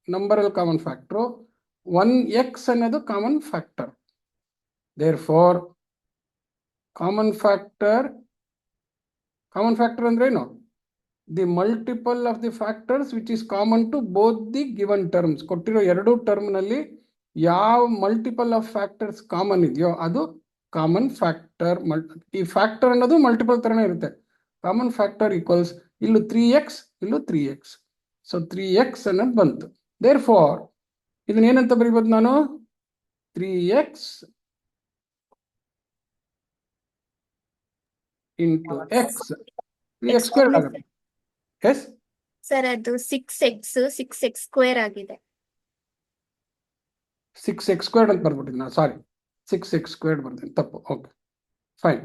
ನಂಬರಲ್ಲಿ ಕಾಮನ್ ಫ್ಯಾಕ್ಟ್ರು, 1x ಅನ್ನೋದು common factor. Therefore common factor ಅಂದ್ರೆ ಏನು? The multiple of the factors which is common to both the given terms. ಕೊಟ್ಟಿರೋ 2 ಟರ್ಮ್ನಲ್ಲಿ ಯಾವ ಮಲ್ಟಿಪಲ್ ಆಫ್ ಫ್ಯಾಕ್ಟರ್ಸ್ ಕಾಮನ್ ಇದೆಯೋ ಅದು ಕಾಮನ್ ಫ್ಯಾಕ್ಟರ್. ಈ ಫ್ಯಾಕ್ಟರ್ ಅನ್ನೋದು ಮಲ್ಟಿಪಲ್ ಥರನೇ ಇರುತ್ತೆ. ಕಾಮನ್ ಫ್ಯಾಕ್ಟರ್ ಈಕ್ವಲ್ಸ್ ಇಲ್ಲೂ 3x, ಇಲ್ಲೂ 3x. ಸೊ 3x ಅನ್ನೋದು ಬಂತು. ದೇರ್ ಫಾರ್ ಇದನ್ನೇನಂತ ಬರೀಬೋದು ನಾನು? 3x into X 3x squared ಆಗುತ್ತೆ. ಎಸ್ ಸರ್ ಅದು 6x ಸ್ಕ್ವೇರ್ ಆಗಿದೆ. 6x ಸ್ಕ್ವೇರ್ಡ್ ಅಂತ ಬರ್ಬಿಟ್ಟಿದ್ದೀನಿ ನಾನು, ಸಾರಿ 6x ಸ್ಕ್ವೇರ್ಡ್ ಬರ್ತೀನಿ, ತಪ್ಪು. Okay fine.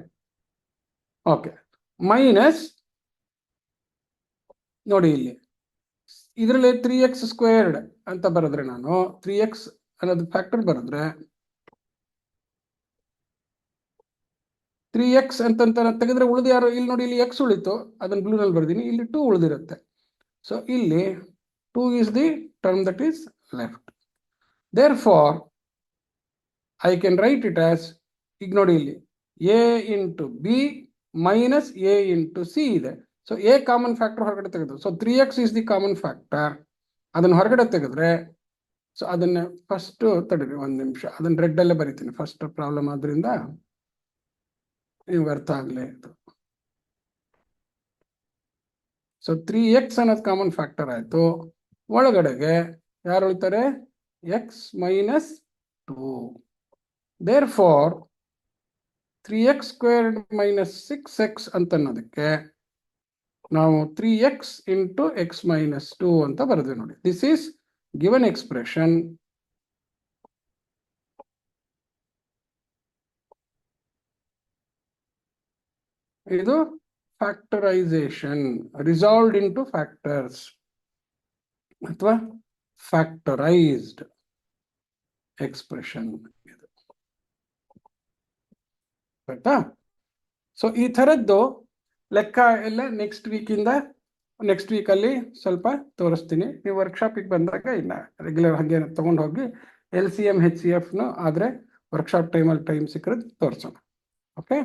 ಓಕೆ ಮೈನಸ್ ನೋಡಿ ಇಲ್ಲಿ ಇದರಲ್ಲಿ 3x ಸ್ಕ್ವೇರ್ಡ್ ಅಂತ ಬರೆದ್ರೆ, ನಾನು 3x ಅನ್ನೋದು ಫ್ಯಾಕ್ಟರ್ ಬರೆದ್ರೆ 3x ಅಂತ ತೆಗೆದ್ರೆ ಉಳಿದು ಯಾರು ಇಲ್ಲಿ ನೋಡಿ, ಇಲ್ಲಿ x ಉಳಿತು, ಅದನ್ನು ಬ್ಲೂನಲ್ಲಿ ಬರ್ದೀನಿ, ಇಲ್ಲಿ 2 ಉಳಿದಿರುತ್ತೆ. ಸೊ ಇಲ್ಲಿ 2 is the term that is left. Therefore I can write it as, ಈಗ ನೋಡಿ ಇಲ್ಲಿ a into b minus a into c ಇದೆ. ಸೊ a ಕಾಮನ್ ಫ್ಯಾಕ್ಟರ್ ಹೊರಗಡೆ ತೆಗೆದು, so 3x is the common factor, ಅದನ್ನು ಹೊರಗಡೆ ತೆಗೆದ್ರೆ, ಸೊ ಅದನ್ನ ಫಸ್ಟ್ ತಡೀರಿ ಒಂದು ನಿಮಿಷ, ಅದನ್ನ ರೆಡ್ ಅಲ್ಲೇ ಬರಿತೀನಿ, ಫಸ್ಟ್ ಪ್ರಾಬ್ಲಮ್ ಆದ್ರಿಂದ ನೀವು ಅರ್ಥ ಆಗಲೇ ಇದು. ಸೊ 3x ಅನ್ನೋದು ಕಾಮನ್ ಫ್ಯಾಕ್ಟರ್ ಆಯ್ತು, ಒಳಗಡೆಗೆ ಯಾರು ಉಳಿತಾರೆ, x minus 2. Therefore 3x squared minus 6x ಅಂತ ಅನ್ನೋದಕ್ಕೆ ನಾವು 3x into x minus 2 ಅಂತ ಬರೆದ್ವಿ ನೋಡಿ. This is given expression. ಇದು ಫ್ಯಾಕ್ಟರೈಸೇಷನ್, ರಿಸಾಲ್ವ್ಡ್ ಇಂಟು ಫ್ಯಾಕ್ಟರ್ಸ್ ಅಥವಾ ಫ್ಯಾಕ್ಟರೈಸ್ಡ್ ಎಕ್ಸ್ಪ್ರೆಷನ್ ಇದು, ಆಯ್ತಾ? ಸೊ ಈ ಥರದ್ದು ಲೆಕ್ಕ ಎಲ್ಲ ನೆಕ್ಸ್ಟ್ ವೀಕಲ್ಲಿ ಸ್ವಲ್ಪ ತೋರಿಸ್ತೀನಿ. ನೀವು ವರ್ಕ್ಶಾಪಿಗೆ ಬಂದಾಗ ಇನ್ನ ರೆಗ್ಯುಲರ್ ಹಾಗೆ ತಗೊಂಡು ಹೋಗಿ LCM HCFನು ಆದರೆ ವರ್ಕ್ಶಾಪ್ ಟೈಮಲ್ಲಿ ಟೈಮ್ ಸಿಕ್ಕರೆ ತೋರಿಸೋಣ. ಓಕೆ,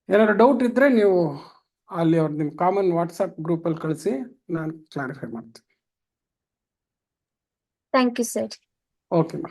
ಏನಾದ್ರು ಡೌಟ್ ಇದ್ದರೆ ನೀವು ಅಲ್ಲಿ ಅವ್ರು ನಿಮ್ಮ ಕಾಮನ್ ವಾಟ್ಸಪ್ ಗ್ರೂಪಲ್ಲಿ ಕಳಿಸಿ, ನಾನು ಕ್ಲಾರಿಫೈ ಮಾಡ್ತೀನಿ. Thank you sir. ಓಕೆ ಮಾ.